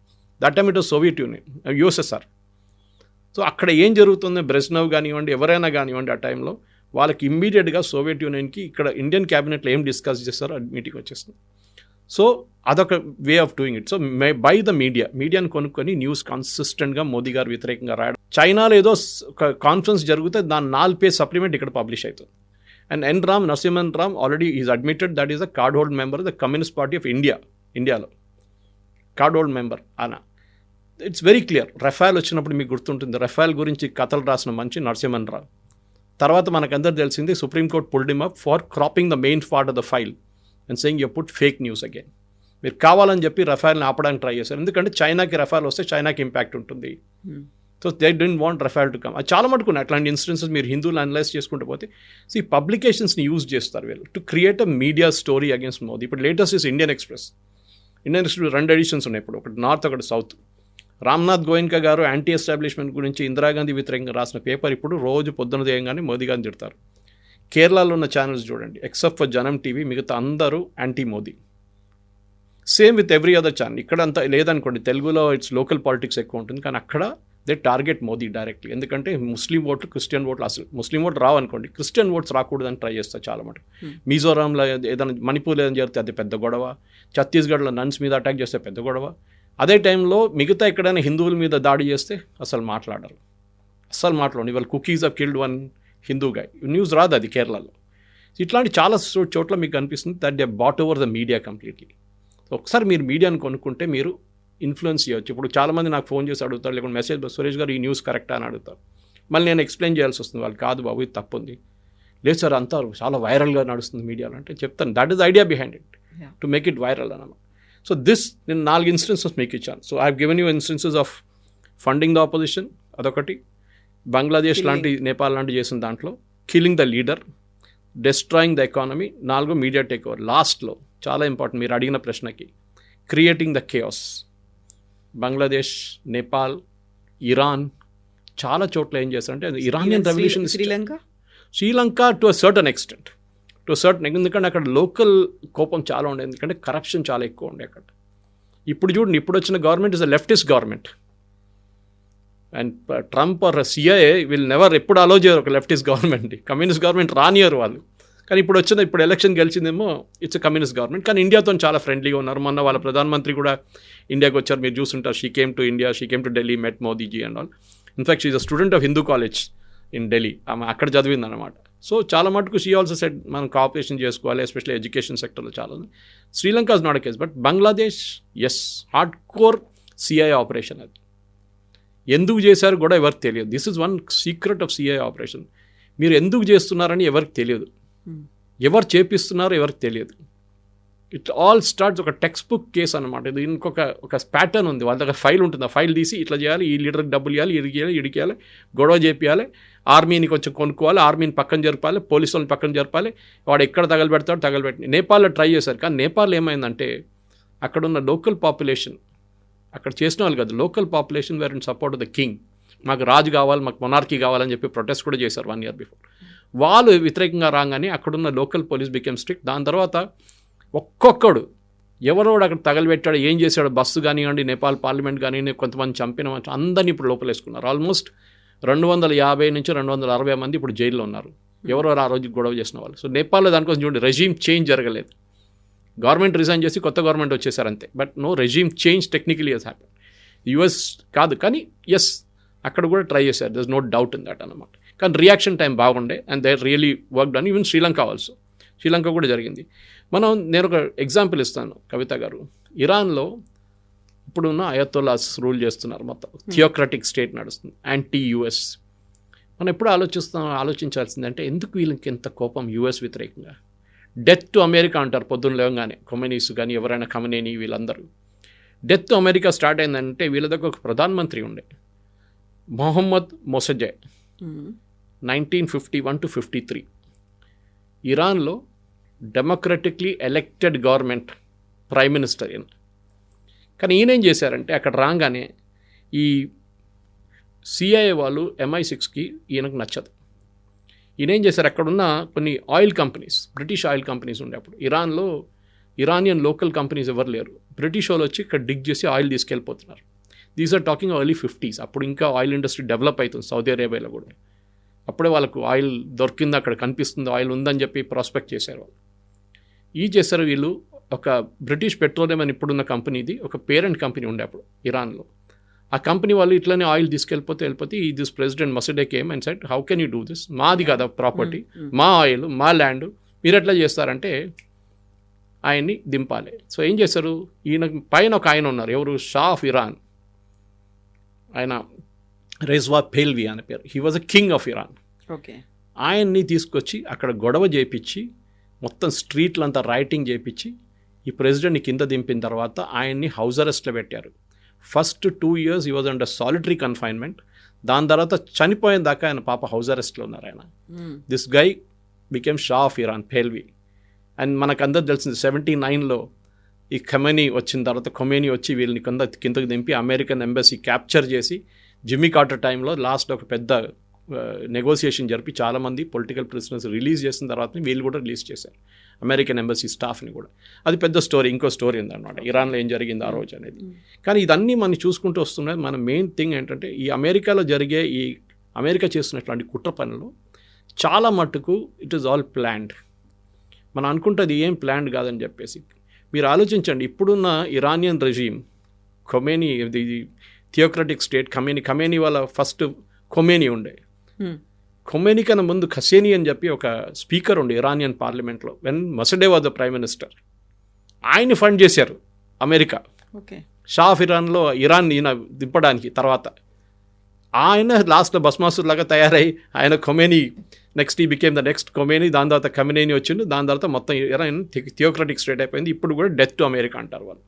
That time it was Soviet union, USSR. So అక్కడ ఏం జరుగుతుంది, బ్రెజ్నెవ్ కానివ్వండి, ఎవరైనా కానివ్వండి, ఆ టైంలో వాళ్ళకి ఇమ్మీడియట్గా సోవియట్ యూనియన్కి ఇక్కడ ఇండియన్ క్యాబినెట్లో ఏం డిస్కస్ చేస్తారో అది మీటింగ్ వచ్చేస్తుంది. సో అదొక way of doing it. So by the మీడియాని కొనుక్కొని న్యూస్ కన్సిస్టెంట్గా మోదీ గారు వ్యతిరేకంగా రాయడం. చైనాలో ఏదో ఒక కాన్ఫరెన్స్ జరిగితే దాని 4 పేజ్ సప్లిమెంట్ ఇక్కడ పబ్లిష్ అవుతుంది. And N. Ram, Narasimhan Ram already is admitted that is a cardhold member of the Communist Party of India. ఇండియాలో కార్డోల్డ్ మెంబర్ అనా. It's very clear. రఫాల్ వచ్చినప్పుడు మీకు గుర్తుంటుంది, రఫాల్ గురించి కథలు రాసిన మంచి నరసింహన్ రావు. తర్వాత మనకందరూ తెలిసింది supreme court pulled him up for cropping the main part of the file and saying you put fake news again. మీరు కావాలని చెప్పి రఫాల్ని ఆపడానికి ట్రై చేశారు, ఎందుకంటే చైనాకి రఫాల్ వస్తే చైనాకి ఇంపాక్ట్ ఉంటుంది. So they don't want రఫాల్ to come. అది చాలా మటుకున్నాయి అట్లాంటి ఇన్సిడెన్సెస్. మీరు హిందువులు అనలైజ్ చేసుకుంటూ పోతే ఈ పబ్లికేషన్స్ని యూజ్ చేస్తారు వీళ్ళు to create a media story against Modi. ఇప్పుడు latest is Indian Express 2 editions ఉన్నాయి ఇప్పుడు, ఒకటి నార్త్ ఒకటి సౌత్. రామ్నాథ్ గోయన్కా గారు యాంటీ ఎస్టాబ్లిష్మెంట్ గురించి ఇందిరాగాంధీ వ్యతిరేకంగా రాసిన పేపర్ ఇప్పుడు రోజు పొద్దున దేయంగానే మోదీ గారిని తిడతారు. కేరళలో ఉన్న ఛానల్స్ చూడండి, ఎక్సెప్ట్ ఫర్ జనం టీవీ, మిగతా అందరూ anti Modi. Same with every other channel. ఇక్కడ అంతా లేదనుకోండి, తెలుగులో ఇట్స్ లోకల్ పాలిటిక్స్ ఎక్కువ ఉంటుంది, కానీ అక్కడ దే టార్గెట్ మోదీ డైరెక్ట్లీ. ఎందుకంటే ముస్లిం ఓట్లు, క్రిస్టియన్ ఓట్లు, అసలు ముస్లిం ఓట్లు రావనుకోండి, క్రిస్టియన్ ఓట్స్ రాకూడదని ట్రై చేస్తారు చాలా మటుకు. మిజోరాంలో ఏదైనా, మణిపూర్లో ఏదైనా జరిగితే అది పెద్ద గొడవ, ఛత్తీస్గఢ్లో నన్స్ మీద అటాక్ చేస్తే పెద్ద గొడవ. అదే టైంలో మిగతా ఎక్కడైనా హిందువుల మీద దాడి చేస్తే అసలు మాట్లాడరు. ఇవాళ Kukis of killed 1 Hindu guy, news రాదు అది కేరళలో. ఇట్లాంటి చాలా చోట్ల మీకు కనిపిస్తుంది that they bought over the media completely. ఒకసారి మీరు మీడియాను కొనుక్కుంటే మీరు ఇన్ఫ్లుయెన్స్ చేయవచ్చు. ఇప్పుడు చాలామంది నాకు ఫోన్ చేసి అడుగుతారు, లేకుంటే మెసేజ్, సురేష్ గారు ఈ న్యూస్ కరెక్టా అని అడుగుతారు. మళ్ళీ నేను ఎక్స్ప్లెయిన్ చేయాల్సి వస్తుంది, వాళ్ళు కాదు బాబు ఇది తప్పు ఉంది, లేదు సార్ అంతా చాలా వైరల్గా నడుస్తుంది మీడియాలో అంటే చెప్తాను. That is idea behind it, to make it viral అన్నమాట. సో నేను 4 ఇన్స్టెన్సెస్ మీకు ఇచ్చాను. So I have given you instances of funding the opposition, అదొకటి. బంగ్లాదేశ్ లాంటి, నేపాల్ లాంటి చేసిన దాంట్లో killing the leader, destroying the economy, 4 media take over. లాస్ట్లో చాలా ఇంపార్టెంట్ మీరు అడిగిన ప్రశ్నకి, creating the chaos. Bangladesh, Nepal, Iran, చాలా చోట్ల ఏం చేస్తారంటే Iranian revolution, Sri Lanka to a certain extent, ఎందుకంటే అక్కడ లోకల్ కోపం చాలా ఉండేది, ఎందుకంటే కరప్షన్ చాలా ఎక్కువ ఉండే అక్కడ. ఇప్పుడు చూడండి, ఇప్పుడు వచ్చిన government is a leftist government and Trump or CIA will never ఎప్పుడు అలో చేయరు ఒక లెఫ్టిస్ట్ గవర్నమెంట్ని. కమ్యూనిస్ట్ గవర్నమెంట్ రానియరు వాళ్ళు. కానీ ఇప్పుడు ఎలక్షన్ గెలిచిందేమో ఇట్స్ కమ్యూనిస్ట్ గవర్నమెంట్. కానీ ఇండియాతో చాలా ఫ్రెండ్లీగా ఉన్నారు. మొన్న వాళ్ళ ప్రధానమంత్రి కూడా ఇండియాకి వచ్చారు, మీరు చూస్తుంటారు. She came to India, she came to Delhi, met Modi ji and all. In fact she is a student of Hindu college in Delhi. ఆమె అక్కడ చదివింది అనమాట. సో చాలా మటుకు షీ ఆల్సో సెడ్ మనం కోఆపరేషన్ చేసుకోవాలి, ఎస్పెషల్లీ ఎడ్యుకేషన్ సెక్టర్లో చాలా ఉంది. Sri Lanka is not a case, but Bangladesh is hard core CI operation. అది ఎందుకు చేశారు కూడా ఎవరికి తెలియదు. This is one secret of CI operation. మీరు ఎందుకు చేస్తున్నారని ఎవరికి తెలియదు, ఎవరు చేపిస్తున్నారో ఎవరికి తెలియదు. ఇట్ ఆల్ స్టార్ట్స్ ఒక టెక్స్ట్ బుక్ కేసు అనమాట. ఇది ఒక ప్యాటర్న్ ఉంది, వాళ్ళ దగ్గర ఫైల్ ఉంటుంది. ఆ ఫైల్ తీసి ఇట్లా చేయాలి, ఈ లీడర్కి డబ్బులు ఇవ్వాలి, ఇడికేయాలి, గొడవ చేపియాలి, ఆర్మీని కొంచెం కొనుక్కోవాలి, ఆర్మీని పక్కన జరపాలి, పోలీసు వాళ్ళని పక్కన జరపాలి, వాడు ఎక్కడ తగలబెడతాడు తగలబెట్టి. నేపాల్లో ట్రై చేశారు, కానీ నేపాల్ ఏమైందంటే అక్కడున్న లోకల్ పాపులేషన్, అక్కడ చేసిన వాళ్ళు కాదు, local population were in support of the king. మాకు రాజు కావాలి, మాకు మొనార్కీ కావాలని చెప్పి ప్రొటెస్ట్ కూడా చేశారు 1 year బిఫోర్. వాళ్ళు వ్యతిరేకంగా రాగానే అక్కడున్న లోకల్ పోలీస్ బికెమ్ స్ట్రిక్ట్. దాని తర్వాత ఒక్కొక్కడు ఎవరోడు అక్కడ తగలబెట్టాడు, ఏం చేశాడు, బస్సు కానివ్వండి, నేపాల్ పార్లమెంట్ కానివ్వండి, కొంతమంది చంపిన అందరినీ ఇప్పుడు లోపలేసుకున్నారు. ఆల్మోస్ట్ 250 నుంచి 260 మంది ఇప్పుడు జైల్లో ఉన్నారు, ఎవరెవరు ఆ రోజు గొడవ చేసిన వాళ్ళు. సో నేపాల్లో దానికోసం చూడండి, రెజీమ్ చేంజ్ జరగలేదు. గవర్నమెంట్ రిజైన్ చేసి కొత్త గవర్నమెంట్ వచ్చేసారు అంతే. But no regime change technically has happen. US కాదు, కానీ ఎస్ అక్కడ కూడా ట్రై చేశారు, there is no doubt in that అన్నమాట. కానీ రియాక్షన్ టైం బాగుండే and they really work done. Even Sri Lanka also, Sri Lanka కూడా జరిగింది. నేను ఒక ఎగ్జాంపుల్ ఇస్తాను కవిత గారు. ఇరాన్లో ఇప్పుడున్న అయతొల్లాస్ రూల్ చేస్తున్నారు, మొత్తం థియోక్రటిక్ స్టేట్ నడుస్తుంది, యాంటీ యుఎస్. మనం ఎప్పుడు ఆలోచించాల్సిందంటే ఎందుకు వీళ్ళకి ఎంత కోపం యుఎస్ వ్యతిరేకంగా. డెత్ టు అమెరికా అంటారు పొద్దున్న లేవగానే, ఖొమైనీస్ కానీ ఎవరైనా ఖమనేని వీళ్ళందరూ. డెత్ టు అమెరికా స్టార్ట్ అయిందంటే వీళ్ళ దగ్గర ఒక ప్రధానమంత్రి ఉండే, మొహమ్మద్ మొసజే, 1951 to 53. ఇరాన్లో డెమోక్రటిక్లీ ఎలెక్టెడ్ గవర్నమెంట్, ప్రైమ్ మినిస్టర్ ఈయన. కానీ ఈయనేం చేశారంటే అక్కడ రాగానే ఈ సిఐఏ వాళ్ళు MI6కి ఈయనకు నచ్చదు. ఈయనేం చేశారు, అక్కడున్న కొన్ని oil companies, British oil companies ఉండే అప్పుడు ఇరాన్లో, ఇరానియన్ లోకల్ కంపెనీస్ ఎవరు లేరు. బ్రిటిష్ వాళ్ళు వచ్చి ఇక్కడ డిగ్ చేసి ఆయిల్ తీసుకెళ్ళిపోతున్నారు. These are talking early 50s. అప్పుడు ఇంకా ఆయిల్ ఇండస్ట్రీ డెవలప్ అవుతుంది సౌదీ అరేబియాలో కూడా. అప్పుడే వాళ్ళకు ఆయిల్ దొరికింది, అక్కడ కనిపిస్తుంది ఆయిల్ ఉందని చెప్పి ప్రాస్పెక్ట్ చేశారు వాళ్ళు. చేశారు వీళ్ళు. ఒక బ్రిటిష్ పెట్రోలియం అని ఇప్పుడున్న కంపెనీది ఒక పేరెంట్ కంపెనీ ఉండే అప్పుడు ఇరాన్లో. ఆ కంపెనీ వాళ్ళు ఇట్లనే ఆయిల్ తీసుకెళ్ళిపోతే this president Mossadegh came and said, how can you do this, మాది కదా ప్రాపర్టీ, మా ఆయిల్, మా ల్యాండ్, మీరు ఎట్లా చేస్తారంటే ఆయన్ని దింపాలి. సో ఏం చేశారు, ఈయన పైన ఒక ఆయన ఉన్నారు, ఎవరు, షా ఆఫ్ ఇరాన్, ఆయన రేజ్వా పేల్వి అనే పేరు. He was a king of Iran. Okay. ఆయన్ని తీసుకొచ్చి అక్కడ గొడవ చేయించి మొత్తం స్ట్రీట్లంతా రైటింగ్ చేయించి ఈ ప్రెసిడెంట్ని కింద దింపిన తర్వాత ఆయన్ని హౌస్ అరెస్ట్లో పెట్టారు. First 2 years he was under solitary confinement. దాని తర్వాత చనిపోయిన దాకా ఆయన పాప హౌస్ అరెస్ట్లో ఉన్నారు ఆయన. This guy became Shah of Iran, Pahlavi. And మనకు అందరూ తెలిసింది 79లో ఈ ఖొమైనీ వచ్చిన తర్వాత ఖొమైనీ వచ్చి వీళ్ళని కిందకి దింపి అమెరికన్ ఎంబసీ క్యాప్చర్ చేసి జిమ్మీ కార్టర్ టైంలో లాస్ట్ ఒక పెద్ద నెగోసియేషన్ జరిపి చాలామంది పొలిటికల్ ప్రిజనర్స్ రిలీజ్ చేసిన తర్వాత వీళ్ళు కూడా రిలీజ్ చేశారు, అమెరికన్ ఎంబసీ స్టాఫ్ని కూడా. అది పెద్ద స్టోరీ, ఇంకో స్టోరీ ఉందన్నమాట ఇరాన్లో ఏం జరిగింది ఆ రోజు అనేది. కానీ ఇదన్నీ మనం చూసుకుంటూ వస్తున్నది. మన మెయిన్ థింగ్ ఏంటంటే ఈ అమెరికాలో జరిగే ఈ అమెరికా చేస్తున్నటువంటి కుట్ర పనులు చాలా మట్టుకు ఇట్ ఈస్ ఆల్ ప్లాన్డ్. మనం అనుకుంటుంది ఏం ప్లాన్డ్ కాదని చెప్పేసి. మీరు ఆలోచించండి, ఇప్పుడున్న ఇరానియన్ రెజీమ్, ఖొమైనీ, ఇది థియోక్రటిక్ స్టేట్, ఖొమైనీ వాళ్ళ ఫస్ట్ ఖొమైనీ ఉండే. ఖొమైనీ కన్నా ముందు ఖసేనీ అని చెప్పి ఒక స్పీకర్ ఉండే ఇరానియన్ పార్లమెంట్లో, when Mossadegh was the prime minister. ఆయన్ని ఫండ్ చేశారు అమెరికా. ఓకే. షా ఆఫ్ ఇరాన్లో ఇరాన్ ఈయన దింపడానికి. తర్వాత ఆయన లాస్ట్లో భస్మాసుర్ లాగా తయారై ఆయన ఖొమైనీ నెక్స్ట్ ఈ బికేమ్ ద నెక్స్ట్ ఖొమైనీ. దాని తర్వాత ఖమనేని వచ్చిండు. దాని తర్వాత మొత్తం ఇరాన్ థియోక్రటిక్ స్టేట్ అయిపోయింది. ఇప్పుడు కూడా డెత్ టు అమెరికా అంటారు వాళ్ళు.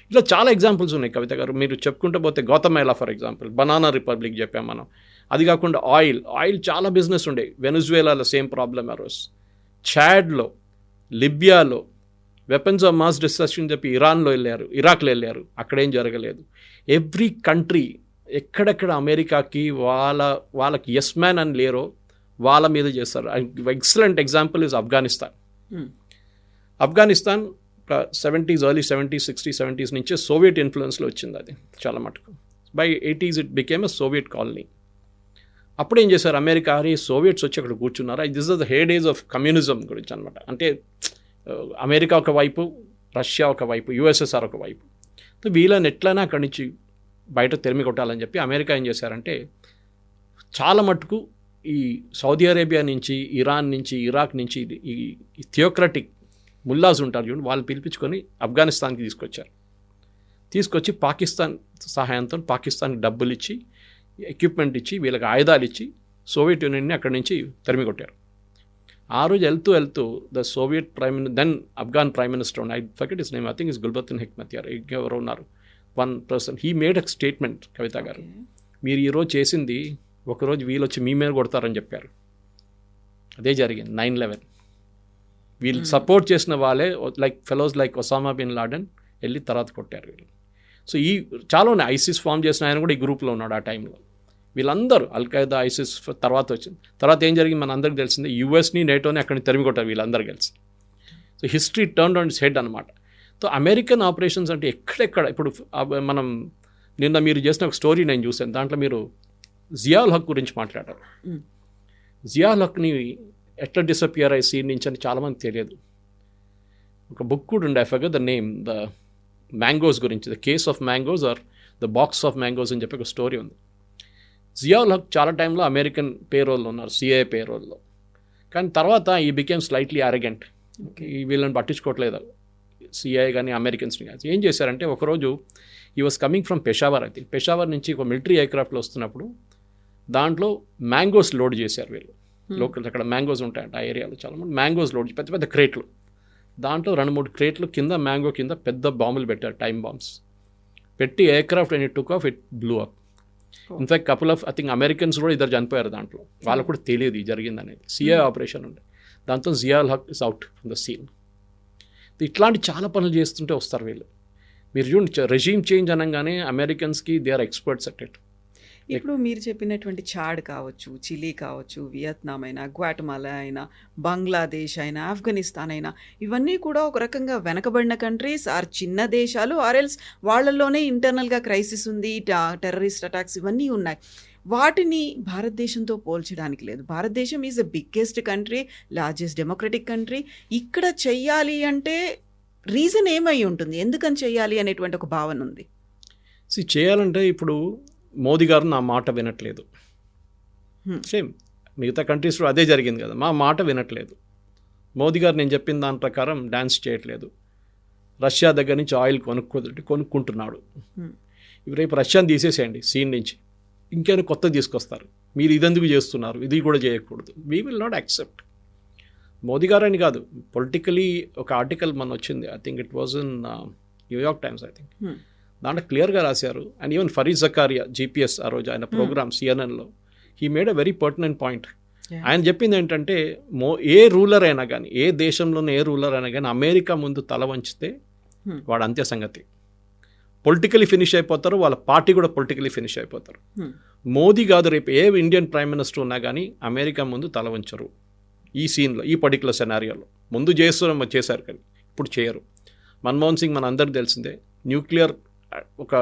ఇట్లా చాలా ఎగ్జాంపుల్స్ ఉన్నాయి కవిత గారు. మీరు చెప్పుకుంటూ పోతే Guatemala for example, banana republic చెప్పాం మనం. అది కాకుండా ఆయిల్ చాలా బిజినెస్ ఉండే. వెనుజువేలాలో సేమ్ ప్రాబ్లమ్ అరోస్. చాడ్లో, లిబియాలో వెపన్స్ ఆఫ్ మాస్ డిస్ట్రక్షన్ చెప్పి ఇరాన్లో వెళ్ళారు, ఇరాక్లో వెళ్ళారు, అక్కడేం జరగలేదు. ఎవ్రీ కంట్రీ ఎక్కడెక్కడ అమెరికాకి వాళ్ళకి ఎస్ మ్యాన్ అని లేరో వాళ్ళ మీద చేస్తారు. Excellent example is Afghanistan. Afghanistan 70s, early 70s, 60s, 70s నుంచే సోవియట్ ఇన్ఫ్లుయెన్స్లో వచ్చింది. అది చాలా మటుకు by 80s it became a Soviet colony. అప్పుడు ఏం చేశారు అమెరికా, సోవియట్స్ వచ్చి అక్కడ కూర్చున్నారు. This is the hey days of communism గురించి అనమాట. అంటే అమెరికా ఒకవైపు, రష్యా ఒకవైపు, యుఎస్ఎస్ఆర్ ఒకవైపు. వీళ్ళని ఎట్లయినా అక్కడి నుంచి బయట తెరిమి కొట్టాలని చెప్పి అమెరికా ఏం చేశారంటే చాలా మటుకు ఈ సౌదీ అరేబియా నుంచి, ఇరాన్ నుంచి, ఇరాక్ నుంచి ఈ థియోక్రటిక్ ముల్లాస్ ఉంటారు చూడండి, వాళ్ళు పిలిపించుకొని ఆఫ్ఘనిస్తాన్కి తీసుకొచ్చి పాకిస్తాన్ సహాయంతో పాకిస్తాన్కి డబ్బులు ఇచ్చి, ఎక్విప్మెంట్ ఇచ్చి, వీళ్ళకి ఆయుధాలు ఇచ్చి సోవియట్ యూనియన్ని అక్కడి నుంచి తరిమి కొట్టారు. ఆ రోజు వెళ్తూ the Soviet then Afghan prime minister, I forget his name, I think is Gulbuddin Hekmatyar, ఎవరో ఉన్నారు, one person, he made a statement, Kavitha garu, మీరు ఈరోజు చేసింది ఒకరోజు వీళ్ళు వచ్చి మీ మీద కొడతారని చెప్పారు. అదే జరిగింది 9/11. వీళ్ళు సపోర్ట్ చేసిన వాళ్ళే like fellows like Osama bin Laden వెళ్ళి తర్వాత కొట్టారు వీళ్ళు. సో ఈ చాలా ఉన్నాయి. ఐసిస్ ఫామ్ చేసిన ఆయన కూడా ఈ గ్రూప్లో ఉన్నాడు ఆ టైంలో. వీళ్ళందరూ అల్ఖైదా, ఐసిస్ తర్వాత వచ్చింది. తర్వాత ఏం జరిగింది మన అందరికి తెలిసిందే, యుఎస్ని, నేటోని అక్కడిని తరిమి కొట్టారు వీళ్ళందరూ కలిసి. So history turn on it's head అనమాట. సో అమెరికన్ ఆపరేషన్స్ అంటే ఎక్కడెక్కడ, ఇప్పుడు మనం నిన్న మీరు చేసిన ఒక స్టోరీ నేను చూశాను, దాంట్లో మీరు జియాల్ హక్ గురించి మాట్లాడారు. జియాల్ హక్ని ఎట్లా డిసపియర్ అయ్యి సీన్ నుంచి అని చాలామంది తెలియదు. ఒక బుక్ కూడా ఉండే, I forget the name, the mangoes గురించి, the case of mangoes or the box of mangoes అని చెప్పి ఒక స్టోరీ ఉంది. జియాల్ హక్ చాలా టైంలో అమెరికన్ పేరోల్లో ఉన్నారు, సిఐఏ పేరోల్లో. కానీ తర్వాత ఈ బికేమ్ స్లైట్లీ అరగెంట్, ఈ వీళ్ళని పట్టించుకోవట్లేదు సిఐఏ కానీ అమెరికన్స్ని కానీ. ఏం చేశారంటే ఒకరోజు ఈ వాజ్ కమింగ్ ఫ్రమ్ పెషావర్, అయితే పెషావర్ నుంచి ఒక మిలిటరీ ఎయిర్క్రాఫ్ట్లో వస్తున్నప్పుడు దాంట్లో మ్యాంగోస్ లోడ్ చేశారు వీళ్ళు. లోకల్ అక్కడ మ్యాంగోస్ ఉంటాయంట ఆ ఏరియాలో, చాలా మంది మ్యాంగోస్ లోడ్, పెద్ద పెద్ద క్రేట్లు, దాంట్లో 2-3 క్రేట్లు కింద మ్యాంగో కింద పెద్ద బాంబులు పెట్టారు, టైమ్ బాంబ్స్ పెట్టి aircraft and it took off, it blue up. In fact couple of I think Americans కూడా ఇద్దరు చనిపోయారు దాంట్లో, వాళ్ళకు కూడా తెలియదు ఇది జరిగిందనేది. సిఐ ఆపరేషన్ ఉండే, దాంతో Zia ul Haq is out from the scene. ఇట్లాంటి చాలా పనులు చేస్తుంటే వస్తారు వీళ్ళు. మీరు చూడండి, రెజీమ్ చేంజ్ అనగానే అమెరికన్స్కి they are experts at it. ఇప్పుడు మీరు చెప్పినటువంటి చాడ్ కావచ్చు, చిలీ కావచ్చు, వియత్నాం అయినా, గ్వాటమాలా అయినా, బంగ్లాదేశ్ అయినా, ఆఫ్ఘనిస్తాన్ అయినా, ఇవన్నీ కూడా ఒక రకంగా వెనకబడిన కంట్రీస్ ఆర్ చిన్న దేశాలు, ఆర్ఎల్స్ వాళ్ళల్లోనే ఇంటర్నల్గా క్రైసిస్ ఉంది, టెర్రరిస్ట్ అటాక్స్ ఇవన్నీ ఉన్నాయి. వాటిని భారతదేశంతో పోల్చడానికి లేదు. భారతదేశం is the biggest country, largest democratic country. ఇక్కడ చెయ్యాలి అంటే రీజన్ ఏమై ఉంటుంది, ఎందుకని చెయ్యాలి అనేటువంటి ఒక భావన ఉంది. చేయాలంటే ఇప్పుడు మోదీ గారు నా మాట వినట్లేదు. సేమ్ మిగతా కంట్రీస్లో అదే జరిగింది కదా, మా మాట వినట్లేదు. మోదీ గారు నేను చెప్పిన దాని ప్రకారం డ్యాన్స్ చేయట్లేదు. రష్యా దగ్గర నుంచి ఆయిల్ కొనుక్కుంటున్నాడు. రేపు రష్యాని తీసేసేయండి సీన్ నుంచి, ఇంకేమైనా కొత్త తీసుకొస్తారు. మీరు ఇదెందుకు చేస్తున్నారు, ఇది కూడా చేయకూడదు. We will not accept. Modi గారు అని కాదు, పొలిటికలీ ఒక ఆర్టికల్ మన వచ్చింది, I think it was in New York times, I think దాంట్లో క్లియర్గా రాశారు. And even Farid Zakaria GPS ఆ రోజు ఆయన programme సిఎన్ఎన్లో, he made a very pertinent point. ఆయన చెప్పింది ఏంటంటే ఏ రూలర్ అయినా కానీ, ఏ దేశంలోనే ఏ రూలర్ అయినా కానీ అమెరికా ముందు తల వంచితే వాడు అంత్య సంగతి. పొలిటికలీ ఫినిష్ అయిపోతారు, వాళ్ళ పార్టీ కూడా పొలిటికలీ ఫినిష్ అయిపోతారు. మోదీ కాదు, రేపు ఏ ఇండియన్ ప్రైమ్ మినిస్టర్ ఉన్నా కానీ అమెరికా ముందు తల వంచరు. ఈ సీన్లో, ఈ పర్టికులర్ సెనారియోలో ముందు చేశారు కానీ ఇప్పుడు చేయరు. మన్మోహన్ సింగ్ మన అందరికి తెలిసిందే, న్యూక్లియర్ ఒక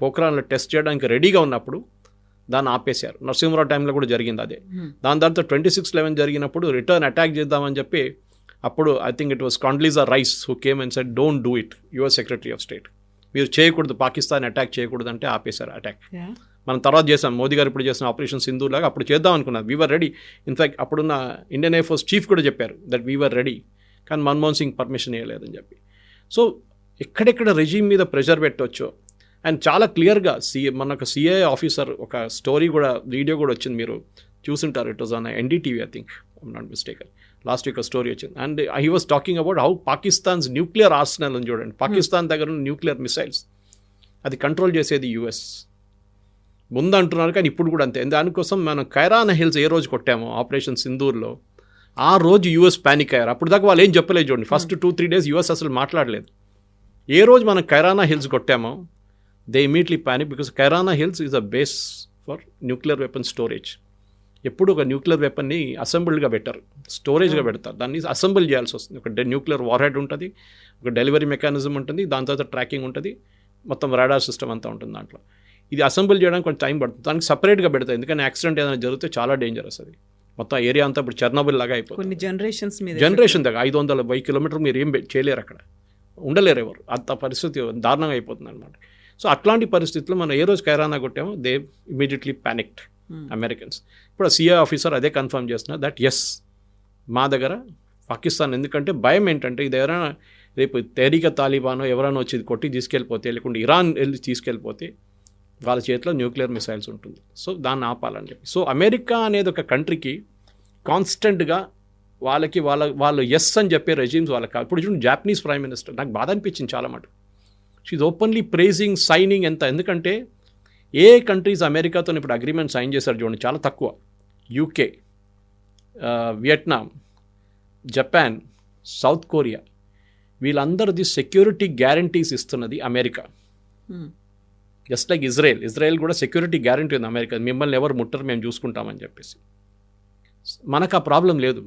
పోఖ్రాన్లో టెస్ట్ చేయడానికి రెడీగా ఉన్నప్పుడు దాన్ని ఆపేశారు. నరసింహరావు టైంలో కూడా జరిగింది అదే. దాని తర్వాత 26/11 జరిగినప్పుడు రిటర్న్ అటాక్ చేద్దామని చెప్పి, అప్పుడు I think it was Condoleezza Rice who came and said don't do it, your secretary of state, మీరు చేయకూడదు, పాకిస్తాన్ అటాక్ చేయకూడదు అంటే ఆపేశారు అటాక్. మనం తర్వాత చేసాం, మోదీ గారు ఇప్పుడు చేసిన ఆపరేషన్ సింధు లాగా అప్పుడు చేద్దాం అనుకున్నారు. We are ready. ఇన్ఫ్యాక్ట్ అప్పుడున్న ఇండియన్ ఎయిర్ ఫోర్స్ చీఫ్ కూడా చెప్పారు దట్ వీఆర్ రెడీ, కానీ మన్మోహన్ సింగ్ పర్మిషన్ ఇవ్వలేదని చెప్పి. సో ఎక్కడెక్కడ రెజీమ్ మీద ప్రెషర్ పెట్టవచ్చో, అండ్ చాలా క్లియర్గా మనకు సిఐ ఆఫీసర్ ఒక స్టోరీ కూడా, వీడియో కూడా వచ్చింది, మీరు చూసుంటారు. It was on NDTV, I think, I'm not mistaken. Last week story వచ్చింది. And he was talking about how Pakistan's nuclear arsenal అని చూడండి, పాకిస్తాన్ దగ్గర ఉన్న న్యూక్లియర్ మిసైల్స్ అది కంట్రోల్ చేసేది యుఎస్ ముందు అంటున్నారు, కానీ ఇప్పుడు కూడా అంతే. దానికోసం మనం కైరానా హిల్స్ ఏ రోజు కొట్టామో ఆపరేషన్ సింధూర్లో, ఆ రోజు యుఎస్ ప్యానిక్ అయ్యారు. అప్పుడు దాకా వాళ్ళు ఏం చెప్పలేదు చూడండి, ఫస్ట్ 2-3 days యుఎస్ అసలు మాట్లాడలేదు. ఏ రోజు మనం కైరానా హిల్స్ కొట్టామో they immediately panic, because Kirana Hills is a base for nuclear weapon storage. ఎప్పుడు ఒక న్యూక్లియర్ వెపన్ని అసెంబుల్డ్గా పెట్టారు, స్టోరేజ్గా పెడతారు. దాన్ని అసెంబుల్ చేయాల్సి వస్తుంది. ఒక న్యూక్లియర్ వార్ హెడ్ ఉంటుంది, ఒక డెలివరీ మెకానిజం ఉంటుంది, దాని తర్వాత ట్రాకింగ్ ఉంటుంది, మొత్తం రాడార్ సిస్టమ్ అంతా ఉంటుంది దాంట్లో. ఇది అసెంబుల్ చేయడానికి కొంచెం టైం పడుతుంది. దానికి సపరేట్గా పెడతాయి, ఎందుకంటే యాక్సిడెంట్ ఏదైనా జరిగితే చాలా డేంజరస్ అది. మొత్తం ఏరియా అంతా ఇప్పుడు చెర్నోబిల్ లాగా అయిపోతుంది. కొన్ని జనరేషన్ దగ్గర 500 కిలోమీటర్ మీరు ఏం చేయలేరు, అక్కడ ఉండలేరు ఎవరు, అంత పరిస్థితి దారుణంగా అయిపోతుంది అనమాట. సో అట్లాంటి పరిస్థితుల్లో మనం ఏ రోజు కైరానా కొట్టామో దే ఇమీడియట్లీ ప్యానిక్డ్ అమెరికన్స్. ఇప్పుడు సిఐ ఆఫీసర్ అదే కన్ఫర్మ్ చేస్తున్నారు దట్ ఎస్ మా దగ్గర పాకిస్తాన్, ఎందుకంటే భయం ఏంటంటే ఇది ఎవరైనా రేపు తెహరీక తాలిబానో ఎవరైనా వచ్చి కొట్టి తీసుకెళ్ళిపోతే, లేకుంటే ఇరాన్ వెళ్ళి తీసుకెళ్ళిపోతే వాళ్ళ చేతిలో న్యూక్లియర్ మిసైల్స్ ఉంటుంది. సో దాన్ని ఆపాలని చెప్పి. సో అమెరికా అనేది ఒక కంట్రీకి కాన్స్టెంట్గా వాళ్ళు ఎస్ అని చెప్పే రెజిమ్స్ వాళ్ళకి. ఇప్పుడు చూడండి జాపనీస్ ప్రైమ్ మినిస్టర్, నాకు బాధ అనిపించింది చాలా మటుకు. షీఈ్ ఓపెన్లీ ప్రైజింగ్, సైనింగ్ ఎంత, ఎందుకంటే ఏ కంట్రీస్ అమెరికాతో ఇప్పుడు అగ్రిమెంట్ సైన్ చేశారు చూడండి చాలా తక్కువ. UK, Vietnam, Japan, South Korea, వీళ్ళందరిది సెక్యూరిటీ గ్యారంటీస్ ఇస్తున్నది అమెరికా. జస్ట్ లైక్ ఇజ్రాయెల్ కూడా సెక్యూరిటీ గ్యారంటీ ఉంది అమెరికా, మిమ్మల్ని ఎవరు ముట్టరు మేము చూసుకుంటామని చెప్పేసి. మనకు ఆ ప్రాబ్లం లేదు.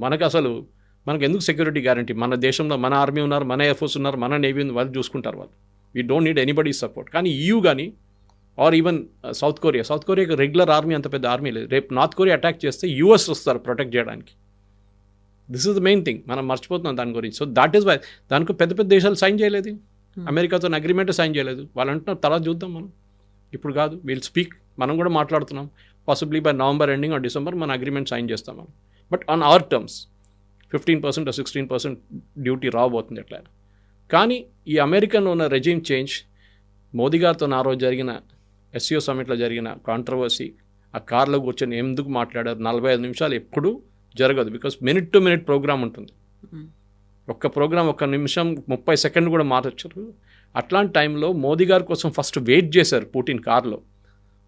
మనకు ఎందుకు సెక్యూరిటీ గ్యారంటీ? మన దేశంలో మన ఆర్మీ ఉన్నారు, మన ఎయిర్ ఫోర్స్ ఉన్నారు, మన నేవీ ఉంది, వాళ్ళు చూసుకుంటారు వాళ్ళు. We don't need anybody support. కానీ EU కానీ ఆర్ ఈవెన్ సౌత్ కొరియాకి రెగ్యులర్ ఆర్మీ అంత పెద్ద ఆర్మీ లేదు. రేపు నార్త్ కొరియా అటాక్ చేస్తే US వస్తారు ప్రొటెక్ట్ చేయడానికి. This is the main thing, మనం మర్చిపోతున్నాం దాని గురించి. సో దాట్ ఈస్ వై దానికి పెద్ద దేశాలు సైన్ చేయలేదు, అమెరికాతో అగ్రిమెంట్ సైన్ చేయలేదు. వాళ్ళు అంటున్నారు తర్వాత చూద్దాం, మనం ఇప్పుడు కాదు, వీల్ స్పీక్, మనం కూడా మాట్లాడుతున్నాం, possibly by November ending or December మన అగ్రిమెంట్ సైన్ చేస్తాం మనం. But on hour terms 15% or 16% duty రాబోతుంది ఎట్లా. కానీ ఈ అమెరికన్ ఉన్న రెజీమ్ చేంజ్, మోదీ గారితో ఆ రోజు జరిగిన SCO సమ్మిట్లో జరిగిన కాంట్రవర్సీ, ఆ కార్లో కూర్చొని ఎందుకు మాట్లాడారు 45 నిమిషాలు ఎప్పుడు జరగదు, because minute to minute program ఉంటుంది. ఒక్క ప్రోగ్రామ్ 1 నిమిషం 30 సెకండ్ కూడా మార్చరు. అట్లాంటి టైంలో మోదీ గారి కోసం ఫస్ట్ వెయిట్ చేశారు పుటిన్ కార్లో.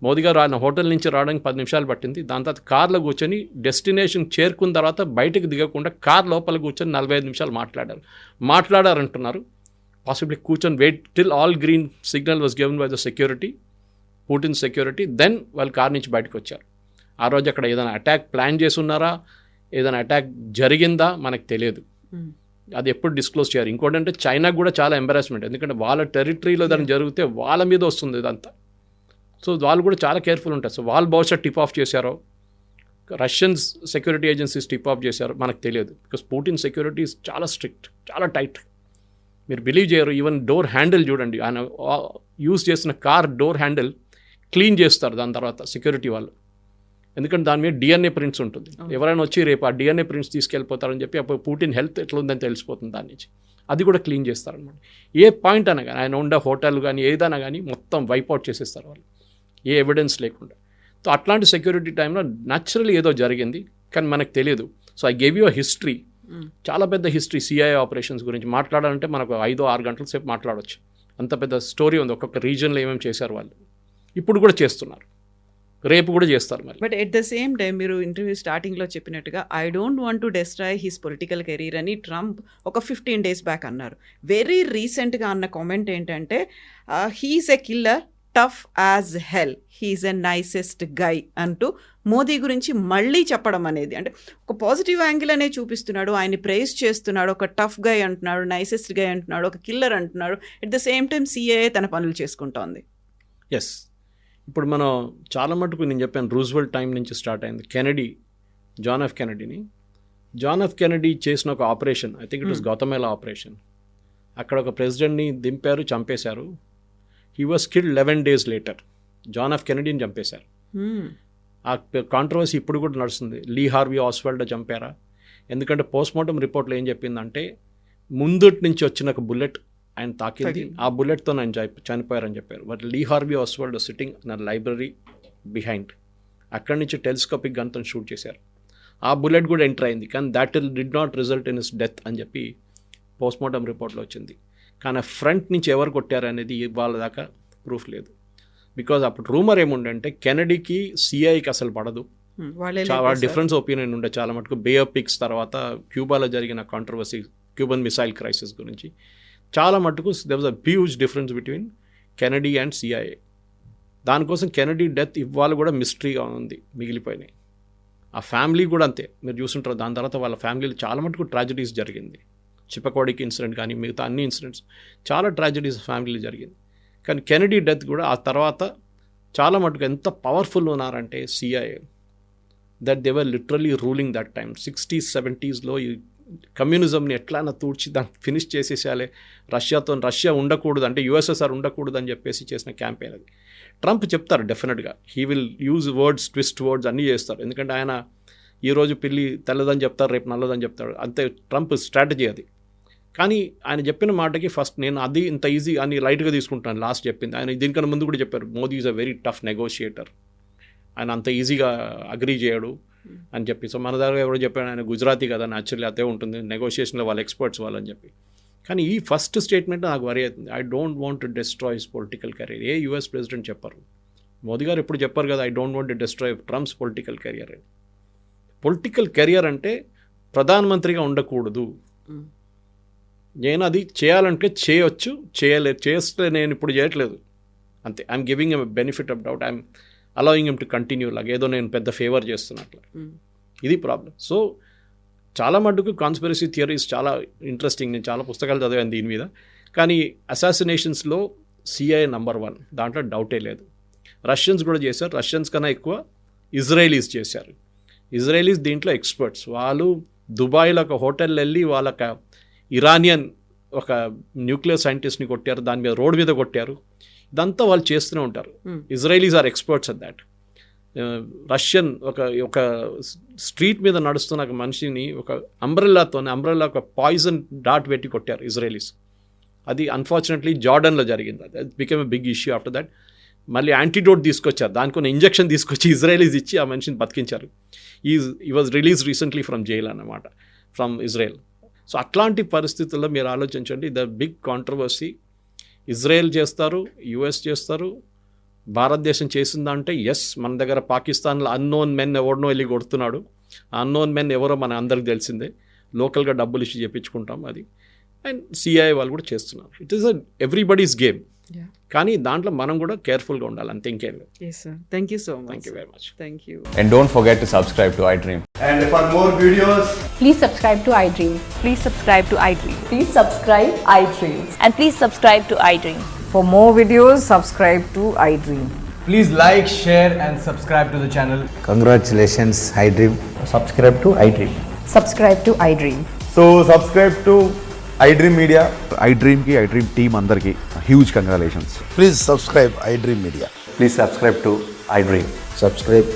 మోదీ గారు ఆయన హోటల్ నుంచి రావడానికి 10 నిమిషాలు పట్టింది. దాని తర్వాత కార్లో కూర్చొని డెస్టినేషన్ చేరుకున్న తర్వాత బయటకు దిగకుండా కార్ లోపల కూర్చొని 45 నిమిషాలు మాట్లాడారంటున్నారు. పాసిబ్లీ కూర్చొని wait till all green signal was given by the security, Putin security, then వాళ్ళు కార్ నుంచి బయటకు వచ్చారు. ఆ రోజు అక్కడ ఏదైనా అటాక్ ప్లాన్ చేసి ఉన్నారా, ఏదైనా అటాక్ జరిగిందా మనకు తెలియదు. అది ఎప్పుడు డిస్క్లోజ్ చేయాలి. ఇంకోటి అంటే చైనాకు కూడా చాలా ఎంబారాస్మెంట్, ఎందుకంటే వాళ్ళ టెరిటరీలో దాన్ని జరిగితే వాళ్ళ మీద వస్తుంది ఇదంతా. సో వాళ్ళు కూడా చాలా కేర్ఫుల్ ఉంటారు. సో వాళ్ళు బహుశా టిప్ ఆఫ్ చేశారో, Russians security agencies tip of చేశారో మనకు తెలియదు. బికాస్ పుటిన్ సెక్యూరిటీ చాలా స్ట్రిక్ట్, చాలా టైట్. మీరు బిలీవ్ చేయరు, ఈవెన్ డోర్ హ్యాండిల్ చూడండి, ఆయన యూజ్ చేసిన కార్ డోర్ హ్యాండిల్ క్లీన్ చేస్తారు దాని తర్వాత సెక్యూరిటీ వాళ్ళు, ఎందుకంటే దాని మీద DNA ప్రింట్స్ ఉంటుంది. ఎవరైనా వచ్చి రేపు ఆ DNA ప్రింట్స్ తీసుకెళ్ళిపోతారని చెప్పి అప్పుడు పుటిన్ హెల్త్ ఎట్లా ఉందని తెలిసిపోతుంది దాని నుంచి. అది కూడా క్లీన్ చేస్తారనమాట. ఏ పాయింట్ అయినా కానీ, ఆయన ఉండే హోటల్ కానీ ఏదైనా కానీ మొత్తం వైప్అవుట్ చేసేస్తారు వాళ్ళు, ఏ ఎవిడెన్స్ లేకుండా. సో అట్లాంటి సెక్యూరిటీ టైంలో న్యాచురల్లీ ఏదో జరిగింది, కానీ మనకు తెలియదు. So I gave you a history, చాలా పెద్ద హిస్టరీ. CIA ఆపరేషన్స్ గురించి మాట్లాడాలంటే మనకు 5-6 గంటల సేపు మాట్లాడవచ్చు, అంత పెద్ద స్టోరీ ఉంది. ఒక్కొక్క రీజన్లో ఏమేమి చేశారు వాళ్ళు, ఇప్పుడు కూడా చేస్తున్నారు, రేపు కూడా చేస్తారు మరి. But at the same time మీరు ఇంటర్వ్యూ స్టార్టింగ్లో చెప్పినట్టుగా I don't want to destroy his political career అని ట్రంప్ ఒక 15 days బ్యాక్ అన్నారు. వెరీ రీసెంట్గా అన్న కామెంట్ ఏంటంటే he's a killer, tough as hell, he's a nicest guy అంటూ మోదీ గురించి మళ్ళీ చెప్పడం అనేది, అంటే ఒక పాజిటివ్ యాంగిల్ అనే చూపిస్తున్నాడు, ఆయన్ని ప్రైజ్ చేస్తున్నాడు, ఒక టఫ్ గై అంటున్నాడు, నైసెస్ట్ గై అంటున్నాడు, ఒక కిల్లర్ అంటున్నాడు. At the same time CIA తన పనులు చేసుకుంటోంది. ఎస్, ఇప్పుడు మనం చాలా మటుకు నేను చెప్పాను రూజ్వెల్ట్ టైం నుంచి స్టార్ట్ అయింది. జాన్ ఎఫ్ కెనడీ చేసిన ఒక operation, I think it was Guatemala operation. అక్కడ ఒక ప్రెసిడెంట్ని దింపారు, చంపేశారు. He was killed 11 days later. John F కెనడీని చంపేశారు. ఆ కాంట్రవర్సీ ఇప్పుడు కూడా నడుస్తుంది. లీ హార్వీ ఆస్వాల్డ్ చంపారా? ఎందుకంటే పోస్ట్మార్టం రిపోర్ట్లో ఏం చెప్పిందంటే ముందుటి నుంచి వచ్చిన ఒక బుల్లెట్ ఆయన తాకింది, ఆ బుల్లెట్తో ఆయన చనిపోయారని చెప్పారు. But Lee Harvey Oswald sitting in library behind, అక్కడి నుంచి టెలిస్కోపిక్ గన్తో షూట్ చేశారు. ఆ బుల్లెట్ కూడా ఎంటర్ అయింది, కానీ that did not result in his death అని చెప్పి పోస్ట్మార్టం రిపోర్ట్లో వచ్చింది. కానీ ఫ్రంట్ నుంచి ఎవరు కొట్టారు అనేది వాళ్ళ దాకా ప్రూఫ్ లేదు. బికాజ్ అప్పుడు రూమర్ ఏముండంటే కెనడీకి CIAకి అసలు పడదు, చాలా డిఫరెన్స్ ఒపీనియన్ ఉండే చాలా మటుకు. బే ఆఫ్ పిగ్స్ తర్వాత క్యూబాలో జరిగిన కాంట్రవర్సీ, క్యూబన్ మిసైల్ క్రైసిస్ గురించి చాలా మటుకు there was a huge difference between Kennedy and CIA. దానికోసం కెనడీ డెత్ ఇవాళ కూడా మిస్టరీగా ఉంది, మిగిలిపోయినాయి. ఆ ఫ్యామిలీ కూడా అంతే, మీరు చూస్తుంటారు. దాని తర్వాత వాళ్ళ ఫ్యామిలీలో చాలా మటుకు ట్రాజడీస్ జరిగింది. చిప్పకోడికి ఇన్సిడెంట్ కానీ మిగతా అన్ని ఇన్సిడెంట్స్ చాలా ట్రాజడీస్ ఫ్యామిలీలో జరిగింది. కానీ కెనడీ డెత్ కూడా ఆ తర్వాత చాలా మటుకు ఎంత పవర్ఫుల్ ఉన్నారంటే CIA that they were literally ruling that time 60s 70sలో ఈ కమ్యూనిజంని ఎట్లైనా తూడ్చి దాన్ని ఫినిష్ చేసేసాలే, రష్యా ఉండకూడదు అంటే యుఎస్ఎస్ఆర్ ఉండకూడదు అని చెప్పేసి చేసిన క్యాంపెయిన్ అది. ట్రంప్ చెప్తారు డెఫినెట్గా, he will use words, twist words అన్నీ చేస్తారు. ఎందుకంటే ఆయన ఈరోజు పిల్లి తెల్లదని చెప్తారు, రేపు నల్లదని చెప్తాడు, అంతే ట్రంప్ స్ట్రాటజీ అది. కానీ ఆయన చెప్పిన మాటకి ఫస్ట్ నేను అది ఇంత ఈజీ అని లైట్గా తీసుకుంటాను. లాస్ట్ చెప్పింది ఆయన దీనికన్నా ముందు కూడా చెప్పారు, Modi is a very tough negotiator, ఆయన అంత ఈజీగా అగ్రీ చేయడు అని చెప్పి. సో మన దగ్గర ఎవరో చెప్పాడు, ఆయన గుజరాతీ కదా, న్యాచురల్లీ అదే ఉంటుంది నెగోషియేషన్లో, వాళ్ళ ఎక్స్పర్ట్స్ వాళ్ళని చెప్పి. కానీ ఈ ఫస్ట్ స్టేట్మెంట్ నాకు వరి అవుతుంది. I don't want to destroy his political career. A US president చెప్పారు, మోదీ గారు ఎప్పుడు చెప్పారు కదా, I don't want to destroy Trump's political career అని. పొలిటికల్ కెరియర్ అంటే ప్రధానమంత్రిగా ఉండకూడదు. నేను అది చేయాలంటే చేయొచ్చు, చేస్తే నేను ఇప్పుడు చేయట్లేదు అంతే. I'm giving M benefit of doubt, I'm allowing M two continue లాగా, ఏదో నేను పెద్ద ఫేవర్ చేస్తున్నట్లు. ఇది ప్రాబ్లం. సో చాలా మటుకు కాన్స్పిరసీ థియరీస్ చాలా ఇంట్రెస్టింగ్, నేను చాలా పుస్తకాలు చదివాను దీని మీద. కానీ అసాసినేషన్స్లో సిఐఏ నంబర్ 1, దాంట్లో డౌటే లేదు. రష్యన్స్ కూడా చేశారు, రష్యన్స్ కన్నా ఎక్కువ ఇజ్రాయలీస్ చేశారు. ఇజ్రాయలీస్ దీంట్లో ఎక్స్పర్ట్స్. వాళ్ళు దుబాయ్లో ఒక హోటల్ వెళ్ళి వాళ్ళకి ఇరానియన్ ఒక న్యూక్లియర్ సైంటిస్ట్ని కొట్టారు, దాని మీద రోడ్ మీద కొట్టారు. ఇదంతా వాళ్ళు చేస్తూనే ఉంటారు. Israelis are experts at that. Russian ఒక స్ట్రీట్ మీద నడుస్తున్న ఒక మనిషిని ఒక అంబ్రెల్లా ఒక పాయిజన్ డాట్ పెట్టి కొట్టారు ఇజ్రాయలీస్. అది అన్ఫార్చునేట్లీ జార్డన్లో జరిగింది. అది became a big issue. After that మళ్ళీ యాంటీడోట్ తీసుకొచ్చారు, దానికి కొన్ని ఇంజెక్షన్ తీసుకొచ్చి ఇజ్రాయలీస్ ఇచ్చి ఆ మనిషిని బతికించారు. ఈ was release recently from jail అన్నమాట, ఫ్రమ్ ఇజ్రాయెల్. సో అట్లాంటి పరిస్థితుల్లో మీరు ఆలోచించండి, ద బిగ్ కాంట్రవర్సీ. ఇజ్రాయెల్ చేస్తారు, యుఎస్ చేస్తారు, భారతదేశం చేసిందంటే ఎస్. మన దగ్గర పాకిస్తాన్లో అన్నోన్ మెన్ ఎవరినో వెళ్ళి కొడుతున్నాడు. ఆ అన్నోన్ మెన్ ఎవరో మన అందరికి తెలిసిందే, లోకల్గా డబ్బులు ఇచ్చి చెప్పించుకుంటాం అది. అండ్ సిఐఏ వాళ్ళు కూడా చేస్తున్నారు. It is everybody's game. కానీ దాంట్లో మనం కూడా కేర్ఫుల్గా ఉండాలి, అంతే, ఇంకేం లేదు. Thank you so much. Thank you very much. Thank you. And don't forget to subscribe to iDream. And for more videos, Please subscribe to iDream. Please subscribe to iDream. Please subscribe iDream. And please subscribe to iDream. For more videos, subscribe to iDream. please like, share and subscribe to the channel. Congratulations, iDream. Subscribe to iDream. Subscribe to iDream. So subscribe to iDream Media. iDream ki iDream team andarki huge congratulations. Please subscribe iDream Media. Please subscribe to iDream. Subscribe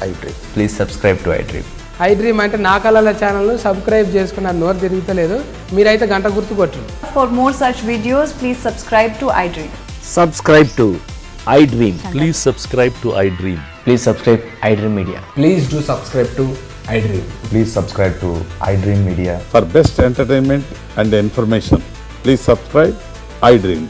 iDream. Please subscribe to iDream. iDream అంటే నా కళల channel subscribe చేసుకున్న నోరు తిరుగుతలేదు, మీరైతే గంట గుర్తు కొట్టండి. For more such videos, please subscribe to iDream. Subscribe to iDream. Please subscribe to iDream. Please subscribe iDream Media. Please do subscribe to iDream. Please subscribe to iDream Media. For best entertainment and information, please subscribe iDream.